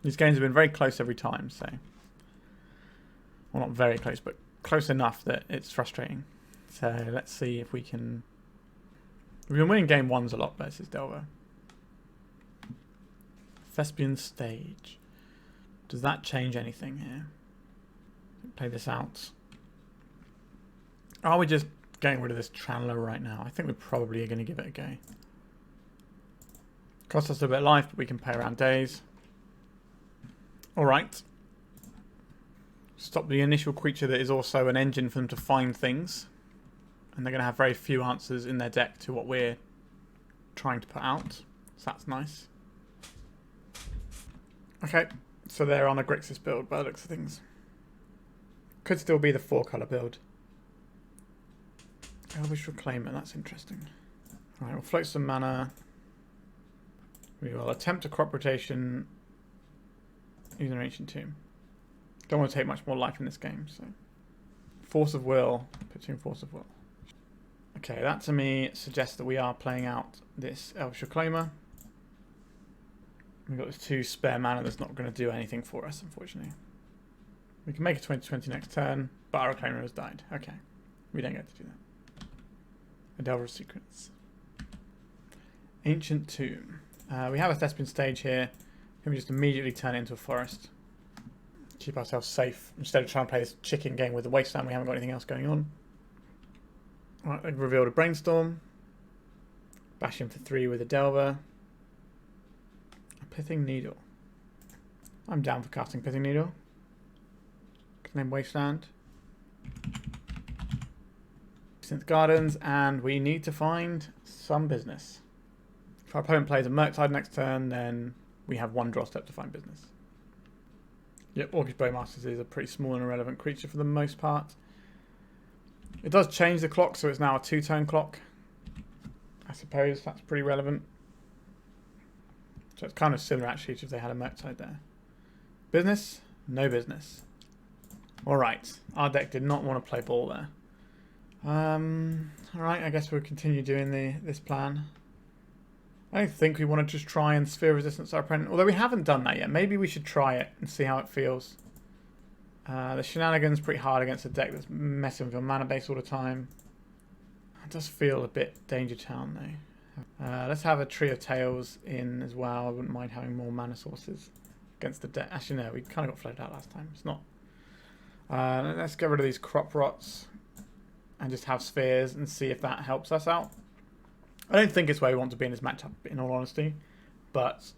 These games have been very close every time, so... Well, not very close, but close enough that it's frustrating. So let's see if we can... We've been winning game 1s a lot versus Delver. Thespian stage. Does that change anything here? Play this out. Are we just getting rid of this channeler right now? I think we probably are going to give it a go. Costs us a bit of life, but we can pay around days. Alright. Stop the initial creature that is also an engine for them to find things. And they're going to have very few answers in their deck to what we're trying to put out. So that's nice. Okay. So they're on a Grixis build by the looks of things. Could still be the 4-colour build. Elvish Reclaimer, that's interesting. Alright, we'll float some mana. We will attempt a crop rotation using an Ancient Tomb. Don't want to take much more life in this game, so. Force of Will, pitching Force of Will. Okay, that to me suggests that we are playing out this Elvish Reclaimer. We've got this 2 spare mana that's not going to do anything for us, unfortunately. We can make a 20/20 next turn, but our Reclaimer has died. Okay, we don't get to do that. A Delver of Secrets. Ancient Tomb. We have a Thespian stage here. Can we just immediately turn it into a forest? Keep ourselves safe instead of trying to play this chicken game with the Wasteland. We haven't got anything else going on. Alright, they've revealed a Brainstorm. Bash in for 3 with a Delver. A Pithing Needle. I'm down for casting Pithing Needle. Can name Wasteland. Mycosynth Gardens, and we need to find some business. If our opponent plays a Murktide next turn, then we have 1 draw step to find business. Yep, Orcish Bowmasters is a pretty small and irrelevant creature for the most part. It does change the clock, so it's now a 2-turn clock. I suppose that's pretty relevant. So it's kind of similar actually to if they had a Murktide there. Business? No business. Alright, our deck did not want to play ball there. Alright, I guess we'll continue doing this plan. I don't think we want to just try and sphere resistance our opponent, although we haven't done that yet. Maybe we should try it and see how it feels. The Shenanigans pretty hard against a deck that's messing with your mana base all the time. It does feel a bit Danger Town though. Let's have a Tree of Tails in as well. I wouldn't mind having more mana sources against the deck. Actually no, we kind of got floated out last time. It's not. Let's get rid of these crop rots and just have spheres and see if that helps us out. I don't think it's where we want to be in this matchup, in all honesty, but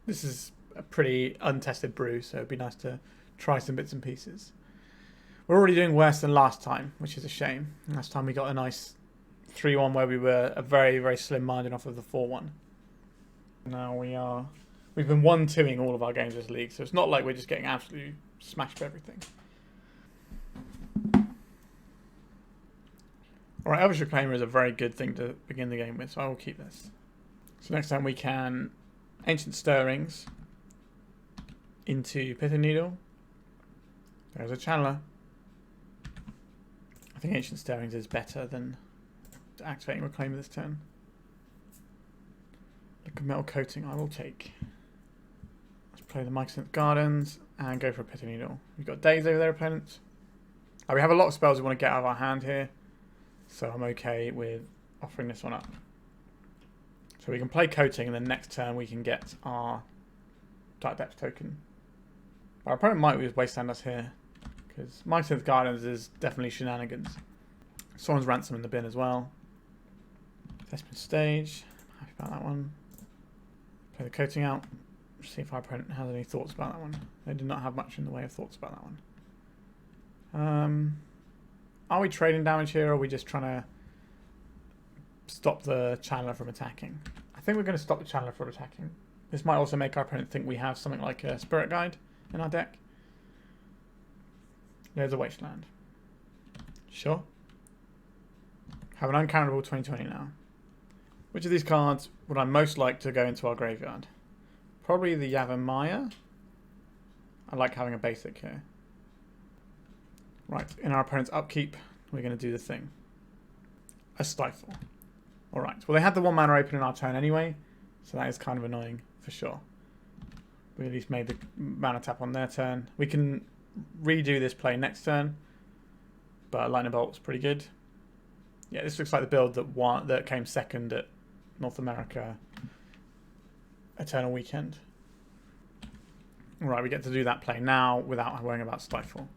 this is a pretty untested brew, so it'd be nice to try some bits and pieces. We're already doing worse than last time, which is a shame. Last time we got a nice 3-1 where we were a very, very slim margin off of the 4-1. Now we've been 1-2ing all of our games this league, so it's not like we're just getting absolutely smashed for everything. Alright, Elvish Reclaimer is a very good thing to begin the game with, so I will keep this. So next time we can Ancient Stirrings into Pithing Needle. There's a Channeler. I think Ancient Stirrings is better than activating Reclaimer this turn. Liquimetal Coating I will take. Let's play the Mycosynth Gardens and go for a Pithing Needle. We've got days over there, opponents. We have a lot of spells we want to get out of our hand here. So I'm okay with offering this one up. So we can play Coating, and then next turn we can get our Dark Depths token. Our opponent might just wasteland us here, because Mycosynth Gardens is definitely Shenanigans. Someone's Ransom in the bin as well. Thespian stage. Happy about that one. Play the Coating out. See if our opponent has any thoughts about that one. They did not have much in the way of thoughts about that one. Are we trading damage here, or are we just trying to stop the Channeler from attacking? I think we're going to stop the Channeler from attacking. This might also make our opponent think we have something like a Spirit Guide in our deck. There's a Wasteland. Sure. Have an uncounterable 20/20 now. Which of these cards would I most like to go into our graveyard? Probably the Yavimaya. I like having a basic here. Right, in our opponent's upkeep, we're going to do the thing. A Stifle. Alright, well they had the 1 mana open in our turn anyway, so that is kind of annoying for sure. We at least made the mana tap on their turn. We can redo this play next turn, but Lightning Bolt's pretty good. Yeah, this looks like the build that came second at North America Eternal Weekend. Alright, we get to do that play now without worrying about Stifle.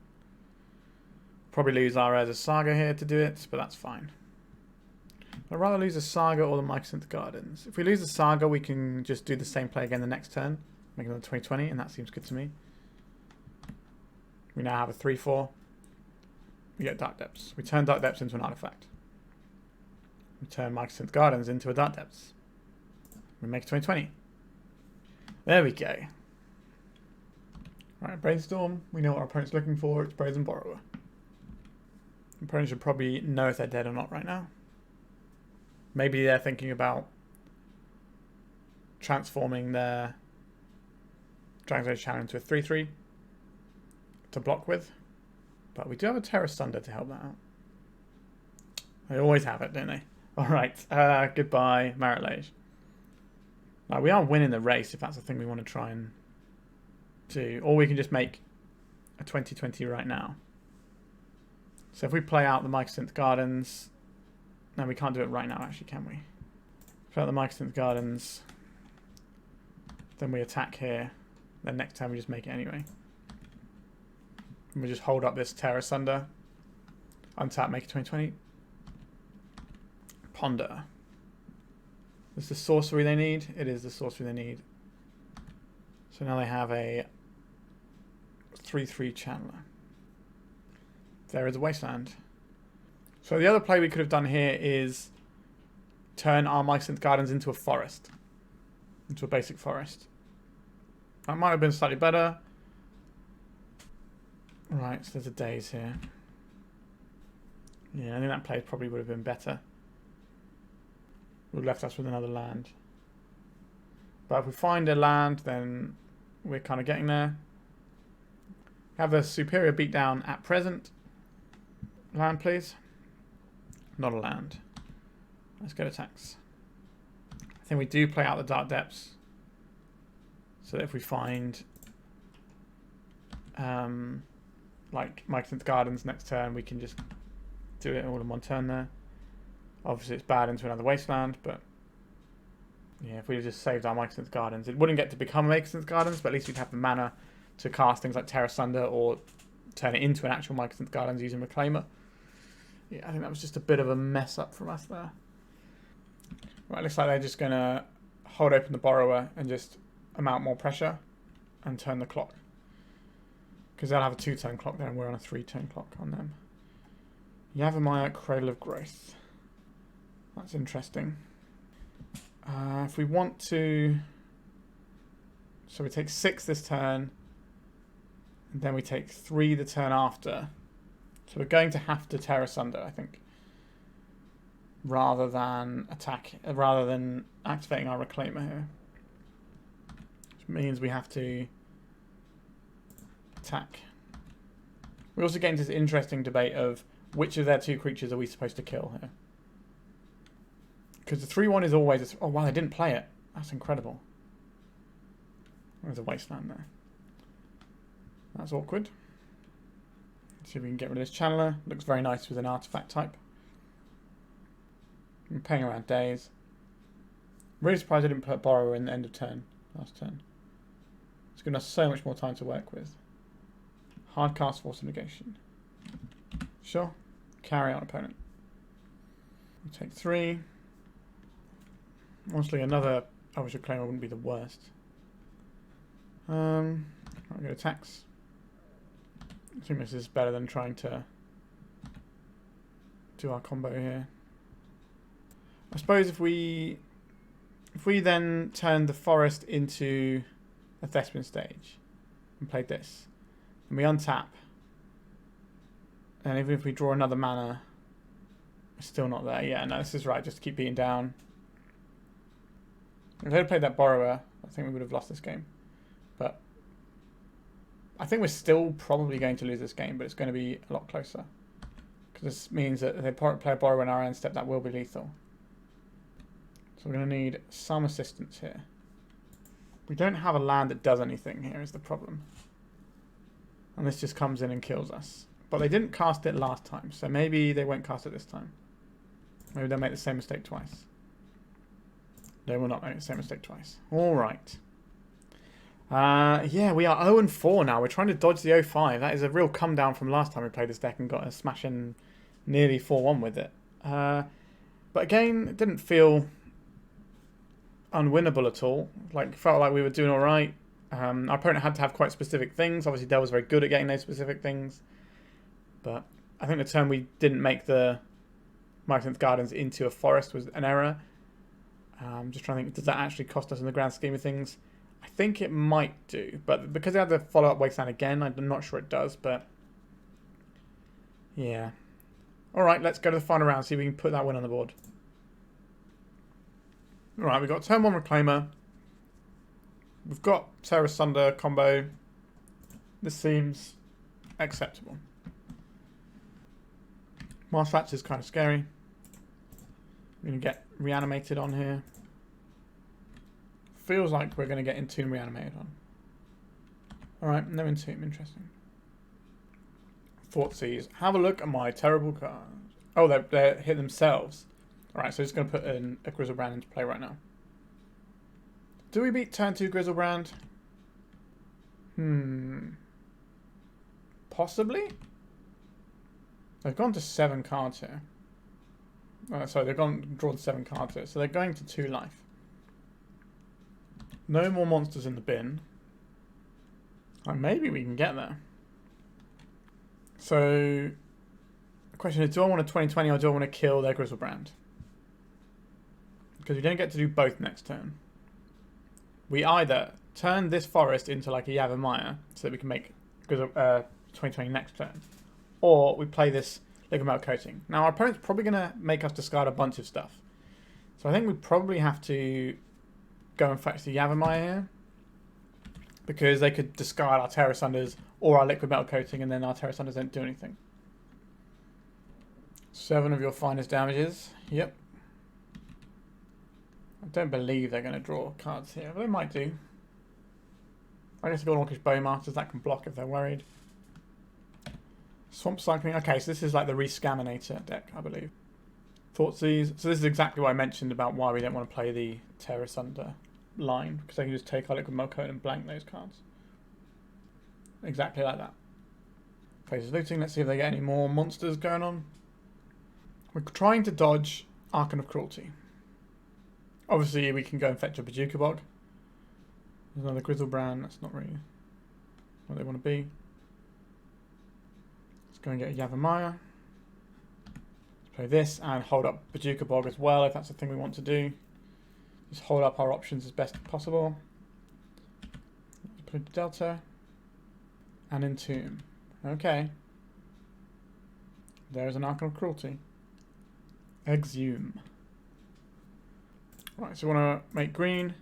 Probably lose our Urza Saga here to do it, but that's fine. I'd rather lose a Saga or the Mycosynth Gardens. If we lose the Saga, we can just do the same play again the next turn, make another 20/20, and that seems good to me. We now have a 3/4. We get Dark Depths. We turn Dark Depths into an artifact. We turn Mycosynth Gardens into a Dark Depths. We make a 20/20. There we go. Right, Brainstorm. We know what our opponent's looking for. It's Brazen Borrower. The opponent should probably know if they're dead or not right now. Maybe they're thinking about transforming their Dragon's Age Channel into a 3/3 to block with. But we do have a Tear Asunder to help that out. They always have it, don't they? Alright, goodbye, Marit Lage. We are winning the race if that's the thing we want to try and do. Or we can just make a 20/20 right now. So if we play out the Mycosynth Gardens... No, we can't do it right now, actually, can we? Play out the Mycosynth Gardens. Then we attack here. Then next time we just make it anyway. And we just hold up this Tear Asunder. Untap, make it 20/20. Ponder. Is the sorcery they need? It is the sorcery they need. So now they have a 3/3 channeler. There is a wasteland. So the other play we could have done here is turn our Mycosynth Gardens into a forest. Into a basic forest. That might have been slightly better. Right, so there's a daze here. Yeah, I think that play probably would have been better. Would have left us with another land. But if we find a land, then we're kind of getting there. Have a superior beatdown at present. Land, please. Not a land. Let's go to tax. I think we do play out the Dark Depths. So that if we find like Mycosynth Gardens next turn, we can just do it all in one turn there. Obviously it's bad into another wasteland, but yeah, if we just saved our Mycosynth Gardens, it wouldn't get to become Mycosynth Gardens, but at least we'd have the mana to cast things like Tear Asunder or turn it into an actual Mycosynth Gardens using Reclaimer. Yeah, I think that was just a bit of a mess up from us there. Right, looks like they're just going to hold open the Borrower and just amount more pressure and turn the clock. Because they'll have a 2-turn clock there and we're on a 3-turn clock on them. Yavimaya, Cradle of Growth. That's interesting. If we want to... So we take 6 this turn. And then we take 3 the turn after. So we're going to have to Tear Asunder, I think. Rather than activating our Reclaimer here. Which means we have to attack. We also get into this interesting debate of which of their 2 creatures are we supposed to kill here. Because the 3/1 is always... Oh, wow, they didn't play it. That's incredible. There's a wasteland there. That's awkward. Let's see if we can get rid of this channeler. Looks very nice with an artifact type. I'm playing around days. Really surprised I didn't put Borrower in the end of turn. Last turn. It's given us so much more time to work with. Hard cast, Force of Negation. Sure. Carry on opponent. We take 3. Honestly, another Elvish Reclaimer wouldn't be the worst. I'll go to tax. I think this is better than trying to do our combo here. I suppose if we then turn the forest into a Thespian stage and played this, and we untap, and even if we draw another mana, it's still not there. Yeah, no, this is right. Just keep beating down. If they had played that Borrower, I think we would have lost this game. But I think we're still probably going to lose this game, but it's going to be a lot closer. Because this means that if they play a Borrower in our end step, that will be lethal. So we're going to need some assistance here. We don't have a land that does anything here is the problem. And this just comes in and kills us. But they didn't cast it last time, so maybe they won't cast it this time. Maybe they'll make the same mistake twice. They will not make the same mistake twice. Alright. Yeah, we are 0-4 now. We're trying to dodge the 0-5. That is a real come down from last time we played this deck and got a smashing nearly 4-1 with it. But again, it didn't feel unwinnable at all. Like, felt like we were doing alright. Our opponent had to have quite specific things. Obviously, Dell was very good at getting those specific things. But I think the turn we didn't make the Mycosynth Gardens into a forest was an error. I'm just trying to think, does that actually cost us in the grand scheme of things? I think it might do, but because they had the follow-up Wasteland again, I'm not sure it does, but yeah. Alright, let's go to the final round, see if we can put that win on the board. Alright, we've got turn 1 Reclaimer. We've got Tear Asunder combo. This seems acceptable. Martial Arts is kind of scary. I'm going to get reanimated on here. Feels like we're going to get Entomb reanimated on. Alright, no Entomb, interesting. Thoughtseize. Have a look at my terrible cards. Oh, they hit themselves. Alright, so just going to put a Grizzlebrand into play right now. Do we beat turn 2 Grizzlebrand? Possibly? They've gone to 7 cards here. Sorry, they've drawn 7 cards here. So they're going to 2 life. No more monsters in the bin. Maybe we can get there. So, the question is, do I want a 2020 or do I want to kill their Grizzlebrand? Because we don't get to do both next turn. We either turn this forest into like a Yavimaya so that we can make 2020 next turn, or we play this Liquimetal Coating. Now our opponent's probably going to make us discard a bunch of stuff. So I think we probably have to go and fetch the Yavimaya here, because they could discard our Tear Asunders or our Liquimetal Coating, and then our Tear Asunders don't do anything. 7 of your finest damages. Yep. I don't believe they're going to draw cards here, but they might do. I guess they've got Orcish Bowmasters that can block if they're worried. Swamp Cycling. Okay, so this is like the Rescaminator deck, I believe. Thoughtseize. So this is exactly what I mentioned about why we don't want to play the Tear Asunder line, because they can just take our Liquimetal Coating and blank those cards. Exactly like that. Faces Looting. Let's see if they get any more monsters going on. We're trying to dodge Archon of Cruelty. Obviously, we can go and fetch a Bojuka Bog. There's another Grizzlebrand. That's not really what they want to be. Let's go and get a Yavimaya. Let's play this and hold up Bojuka Bog as well, if that's the thing we want to do. Just hold up our options as best as possible. Let's play Delta. And Entomb. Okay. There's an Archon of Cruelty. Exhume. Right, so we want to make green,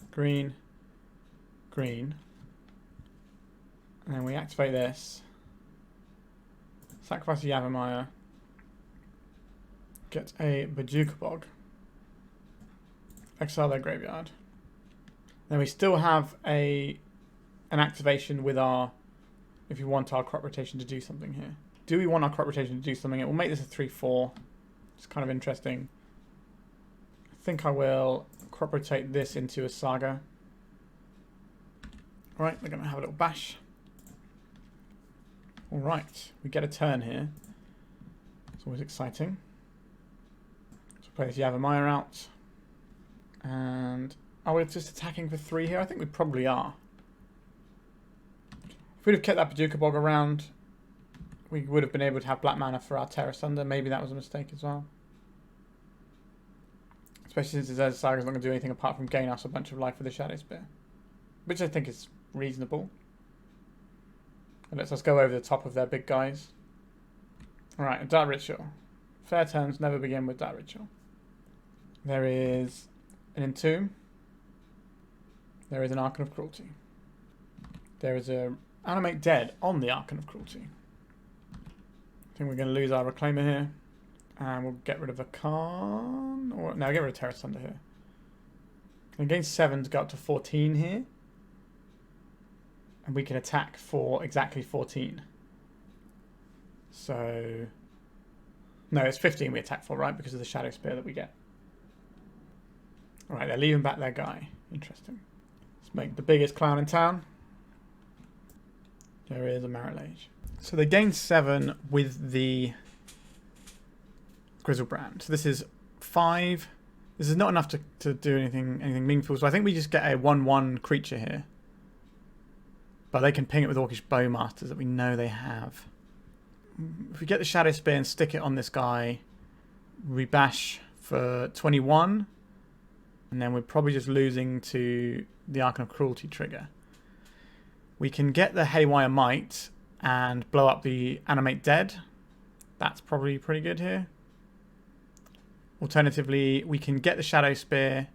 green, green. And then we activate this. Sacrifice a Yavimaya. Get a Bojuka Bog. Exile their graveyard. Then we still have an activation with our, if you want our crop rotation to do something here. Do we want our crop rotation to do something? It will make this a 3/4. It's kind of interesting. I think I will crop rotate this into a Saga. Alright, we're going to have a little bash. Alright, we get a turn here. It's always exciting. So play this Yavimaya out. And are we just attacking for 3 here? I think we probably are. If we'd have kept that Bojuka Bog around, we would have been able to have black mana for our Tear Asunder. Maybe that was a mistake as well. Especially since the Saga's not going to do anything apart from gain us a bunch of life with the Shadowspear. Which I think is reasonable. It lets us go over the top of their big guys. Alright, a Dark Ritual. Fair turns never begin with Dark Ritual. There is an Entomb. There is an Archon of Cruelty. There is a Animate Dead on the Archon of Cruelty. I think we're going to lose our Reclaimer here. And we'll get rid of a Karn. Or no, get rid of Tear Asunder here. Can gain 7 to go up to 14 here. And we can attack for exactly 14. So... no, it's 15 we attack for, right? Because of the Shadowspear that we get. Alright, they're leaving back their guy. Interesting. Let's make the biggest clown in town. There is a Marit Lage. So they gain 7 with the Grizzlebrand. So this is 5. This is not enough to do anything meaningful. So I think we just get a 1/1 creature here. But they can ping it with Orcish Bowmasters that we know they have. If we get the Shadowspear and stick it on this guy, we bash for 21. And then we're probably just losing to the Archon of Cruelty trigger. We can get the Haywire Mite and blow up the Animate Dead. That's probably pretty good here. Alternatively, we can get the Shadowspear.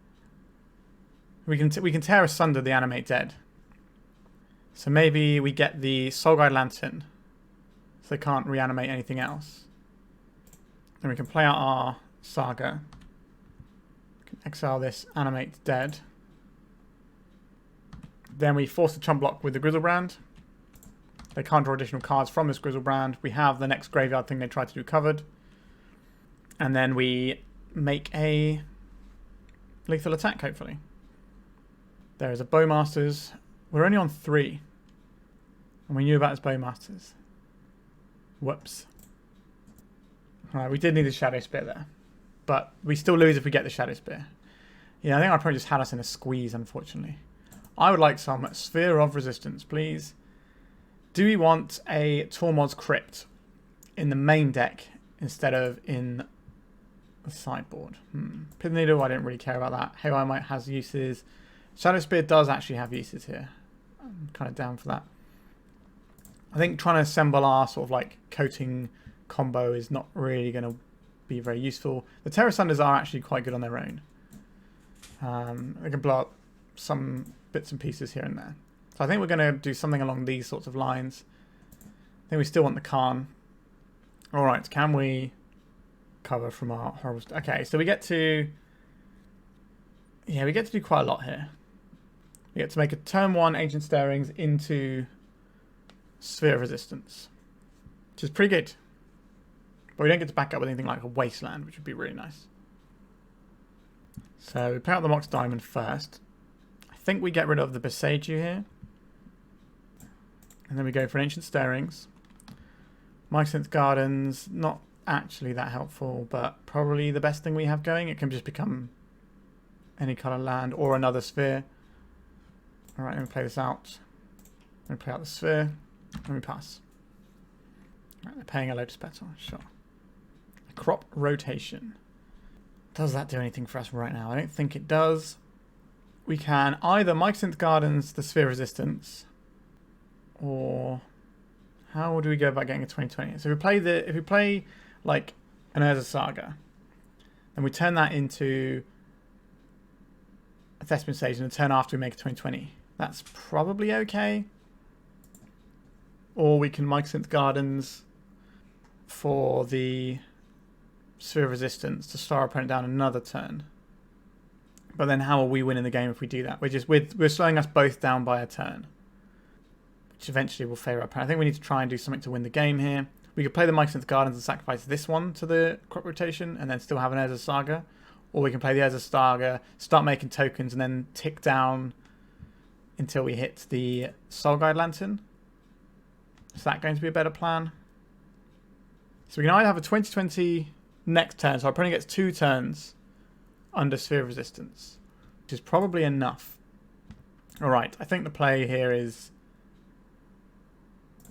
We can Tear Asunder the Animate Dead. So maybe we get the Soulguide Lantern, so they can't reanimate anything else. Then we can play out our Saga. We can exile this Animate Dead. Then we force the chump block with the Grizzlebrand. They can't draw additional cards from this Grizzlebrand. We have the next graveyard thing they tried to do covered. And then we make a lethal attack, hopefully. There is a Bowmasters. We're only on 3. And we knew about his Bowmasters. Whoops. Alright, we did need the Shadowspear there. But we still lose if we get the Shadowspear. Yeah, I think I probably just had us in a squeeze, unfortunately. I would like some Sphere of Resistance, please. Do we want a Tormod's Crypt in the main deck instead of in the sideboard? Pithing Needle, I don't really care about that. Haywire Mite has uses. Shadowspear does actually have uses here. I'm kind of down for that. I think trying to assemble our sort of like coating combo is not really going to be very useful. The Tear Asunders are actually quite good on their own. They can blow up some bits and pieces here and there. So I think we're going to do something along these sorts of lines. I think we still want the Karn. Alright, can we cover from our horrible... Okay, so we get to... Yeah, we get to do quite a lot here. We get to make a turn 1 Ancient Stirrings into Sphere of Resistance, which is pretty good. But we don't get to back up with anything like a Wasteland, which would be really nice. So we pay out the Mox Diamond first. I think we get rid of the Boseiju here. And then we go for Ancient Stirrings. Mycosynth Gardens, not actually that helpful, but probably the best thing we have going. It can just become any colour land or another sphere. Alright, let me play this out. Let me play out the sphere. Let me pass. Right, they're paying a Lotus Petal, sure. Crop Rotation. Does that do anything for us right now? I don't think it does. We can either Mycosynth Gardens the Sphere Resistance, or how do we go about getting a 2020? So if we play like an Urza Saga, then we turn that into a Thespian Sage, and the turn after we make a 2020. That's probably okay. Or we can Mycosynth Gardens for the Sphere of Resistance to star our opponent down another turn. But then how are we winning the game if we do that? We're slowing us both down by a turn, which eventually will favour our opponent. I think we need to try and do something to win the game here. We could play the Mycosynth Gardens and sacrifice this one to the crop rotation and then still have an Urza Saga. Or we can play the Urza Saga, start making tokens, and then tick down until we hit the Soulguide Lantern. Is that going to be a better plan? So we can either have a 2020 next turn, so our opponent gets 2 turns under Sphere of Resistance, which is probably enough. Alright, I think the play here is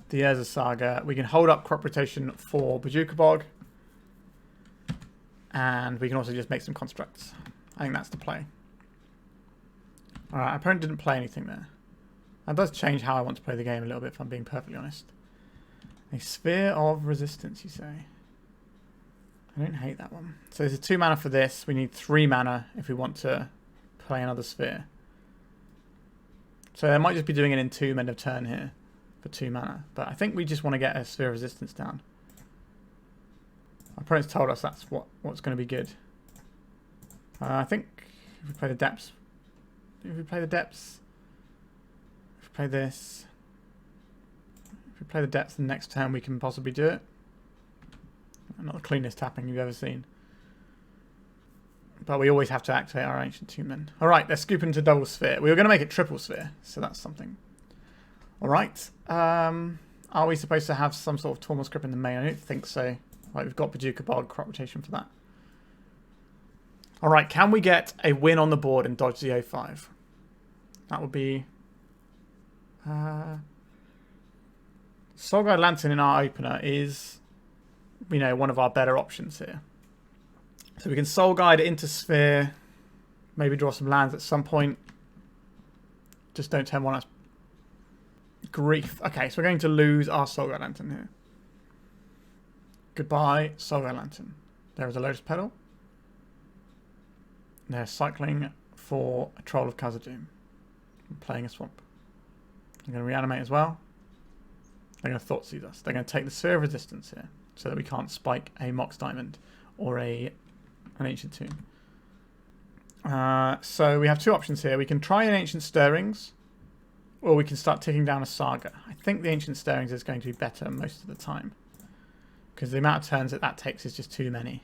the Urza Saga. We can hold up crop rotation for Bojuka Bog, and we can also just make some constructs. I think that's the play. Alright, our opponent didn't play anything there. That does change how I want to play the game a little bit, if I'm being perfectly honest. A Sphere of Resistance, you say? I don't hate that one. So there's a 2 mana for this. We need 3 mana if we want to play another sphere. So I might just be doing an Entomb end of turn here for 2 mana. But I think we just want to get a Sphere of Resistance down. Our opponent's told us that's what's going to be good. I think if we play the depths... If we play the depths... If we play this... If we play the depths, the next turn we can possibly do it. Not the cleanest tapping you've ever seen. But we always have to activate our Ancient Tomb. Alright, they're scooping to double sphere. We were going to make it triple sphere, so that's something. Alright. Are we supposed to have some sort of Tormod Crypt in the main? I don't think so. Right, we've got Bojuka Bog, crop rotation for that. Alright, can we get a win on the board and dodge the 0-5? That would be... Soulguide Lantern in our opener is, you know, one of our better options here. So we can Soul Guide into Sphere, Maybe draw some lands at some point. Just don't turn one us. Grief. Okay, so we're going to lose our Soulguard Lantern here. Goodbye, Soulguard Lantern. There is a Lotus Petal. They're cycling for a Troll of Khazad-dûm. Playing a swamp. They're going to reanimate as well. They're going to Thoughtseize us. They're going to take the Sphere of Resistance here, so that we can't spike a Mox Diamond or an Ancient Tomb. So we have two options here. We can try an Ancient Stirrings, or we can start ticking down a Saga. I think the Ancient Stirrings is going to be better most of the time, because the amount of turns that takes is just too many.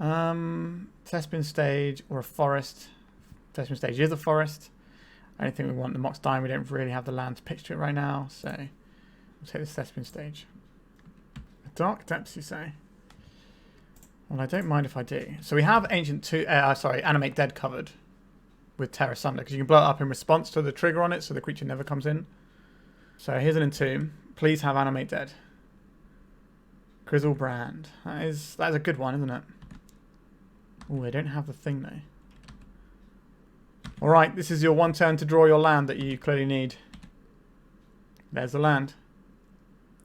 Thespian Stage or a Forest. Thespian Stage is a Forest. I don't think we want the Mox Diamond. We don't really have the land to pitch to it right now, so we'll take this Thespian Stage. A Dark Depths, you say? Well, I don't mind if I do. So we have Animate Dead covered with Tear Asunder, because you can blow it up in response to the trigger on it, so the creature never comes in. So here's an Entomb. Please have Animate Dead. Grizzle Brand. That is a good one, isn't it? Oh, I don't have the thing though. Alright, this is your one turn to draw your land that you clearly need. There's the land.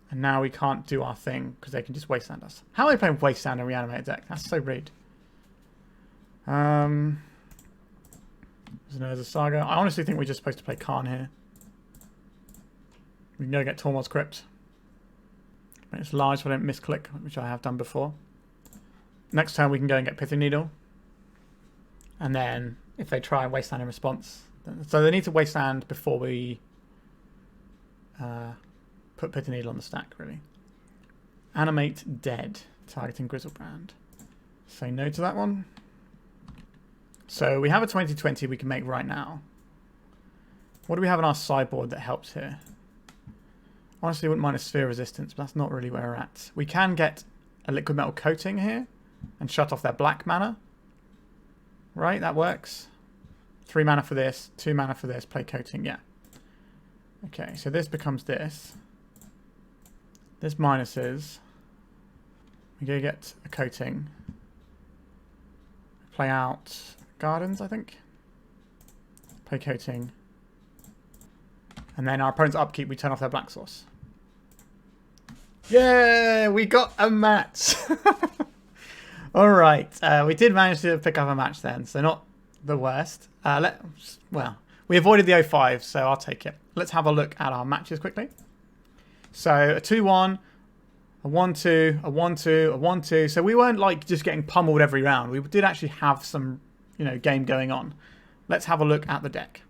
And now we can't do our thing because they can just wasteland us. How are they playing wasteland and reanimated deck? That's so rude. There's a Saga. I honestly think we're just supposed to play Karn here. We can go get Tormod's Crypt. It's large so I don't misclick, which I have done before. Next turn we can go and get Pithing Needle. And then if they try and wasteland in response. So they need to wasteland before we put Pithing Needle on the stack, really. Animate Dead, targeting Grizzlebrand. Say no to that one. So we have a 2020 we can make right now. What do we have on our sideboard that helps here? Honestly, I wouldn't mind a Sphere Resistance, but that's not really where we're at. We can get a Liquimetal Coating here and shut off their black mana. Right, that works. 3 mana for this, 2 mana for this, play Coating, yeah. Okay, so this becomes this. This minuses. We go get a Coating. Play out Gardens, I think. Play Coating. And then our opponent's upkeep, we turn off their black source. Yeah, we got a match. Alright, we did manage to pick up a match then, so not the worst. Well, we avoided the 0-5, so I'll take it. Let's have a look at our matches quickly. So, a 2-1, a 1-2, a 1-2, a 1-2. So we weren't like just getting pummeled every round. We did actually have some, game going on. Let's have a look at the deck.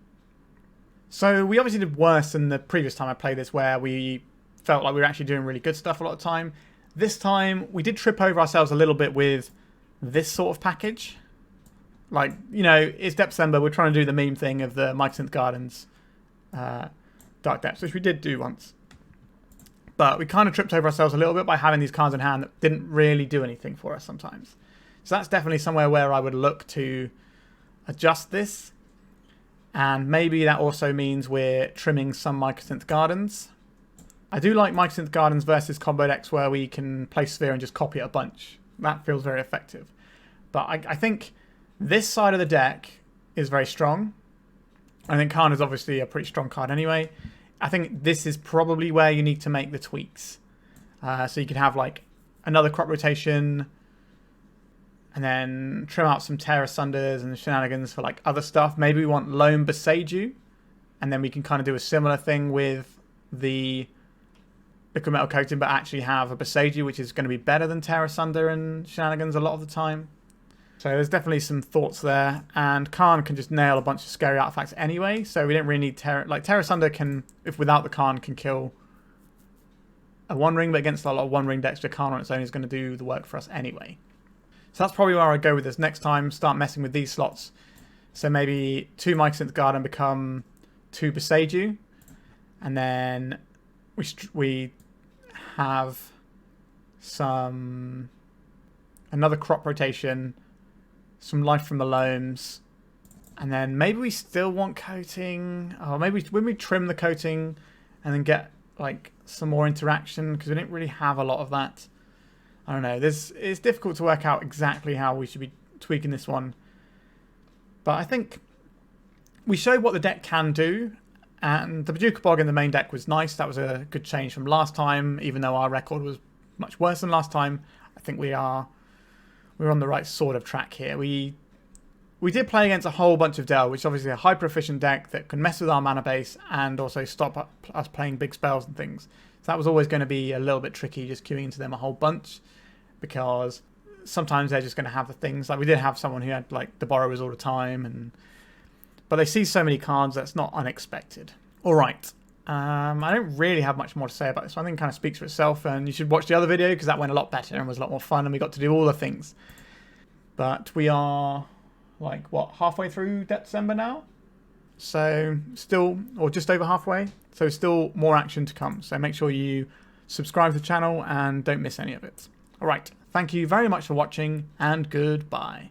So we obviously did worse than the previous time I played this, where we felt like we were actually doing really good stuff a lot of the time. This time, we did trip over ourselves a little bit with this sort of package. Like, it's December, we're trying to do the meme thing of the Mycosynth Gardens Dark Depths, which we did do once. But we kind of tripped over ourselves a little bit by having these cards in hand that didn't really do anything for us sometimes. So that's definitely somewhere where I would look to adjust this. And maybe that also means we're trimming some Mycosynth Gardens. I do like Mycosynth Gardens versus combo decks where we can play Sphere and just copy it a bunch. That feels very effective. But I think this side of the deck is very strong. I think Karn is obviously a pretty strong card anyway. I think this is probably where you need to make the tweaks. So you could have like another crop rotation and then trim out some Tear Asunders and Shenanigans for like other stuff. Maybe we want Lone Boseiju, and then we can kind of do a similar thing with the Liquimetal Coating, but actually have a Boseiju, which is going to be better than Tear Asunder and Shenanigans a lot of the time. So there's definitely some thoughts there, and Karn can just nail a bunch of scary artifacts anyway, so we don't really need Tear Asunder can, if without the Karn, can kill a One Ring, but against a lot of One Ring decks, the Karn on its own is going to do the work for us anyway. So that's probably where I go with this next time, start messing with these slots. So maybe 2 Mycosynth Garden become 2 Boseiju, and then we have another crop rotation, some life from the loams, and then maybe we still want coating. Oh, maybe when we trim the coating and then get like some more interaction, because we didn't really have a lot of that. I don't know. It's difficult to work out exactly how we should be tweaking this one. But I think we showed what the deck can do, and the Bojuka Bog in the main deck was nice. That was a good change from last time, even though our record was much worse than last time. I think we're on the right sort of track here. We did play against a whole bunch of Del, which is obviously a hyper-efficient deck that can mess with our mana base and also stop us playing big spells and things. So that was always going to be a little bit tricky, just queuing into them a whole bunch, because sometimes they're just going to have the things. Like we did have someone who had like the Borrowers all the time, but they see so many cards that's not unexpected. All right. I don't really have much more to say about this. I think it kind of speaks for itself, and you should watch the other video because that went a lot better and was a lot more fun, and we got to do all the things. But we are like, what, halfway through December now? So still, or just over halfway. So still more action to come. So make sure you subscribe to the channel and don't miss any of it. All right. Thank you very much for watching, and goodbye.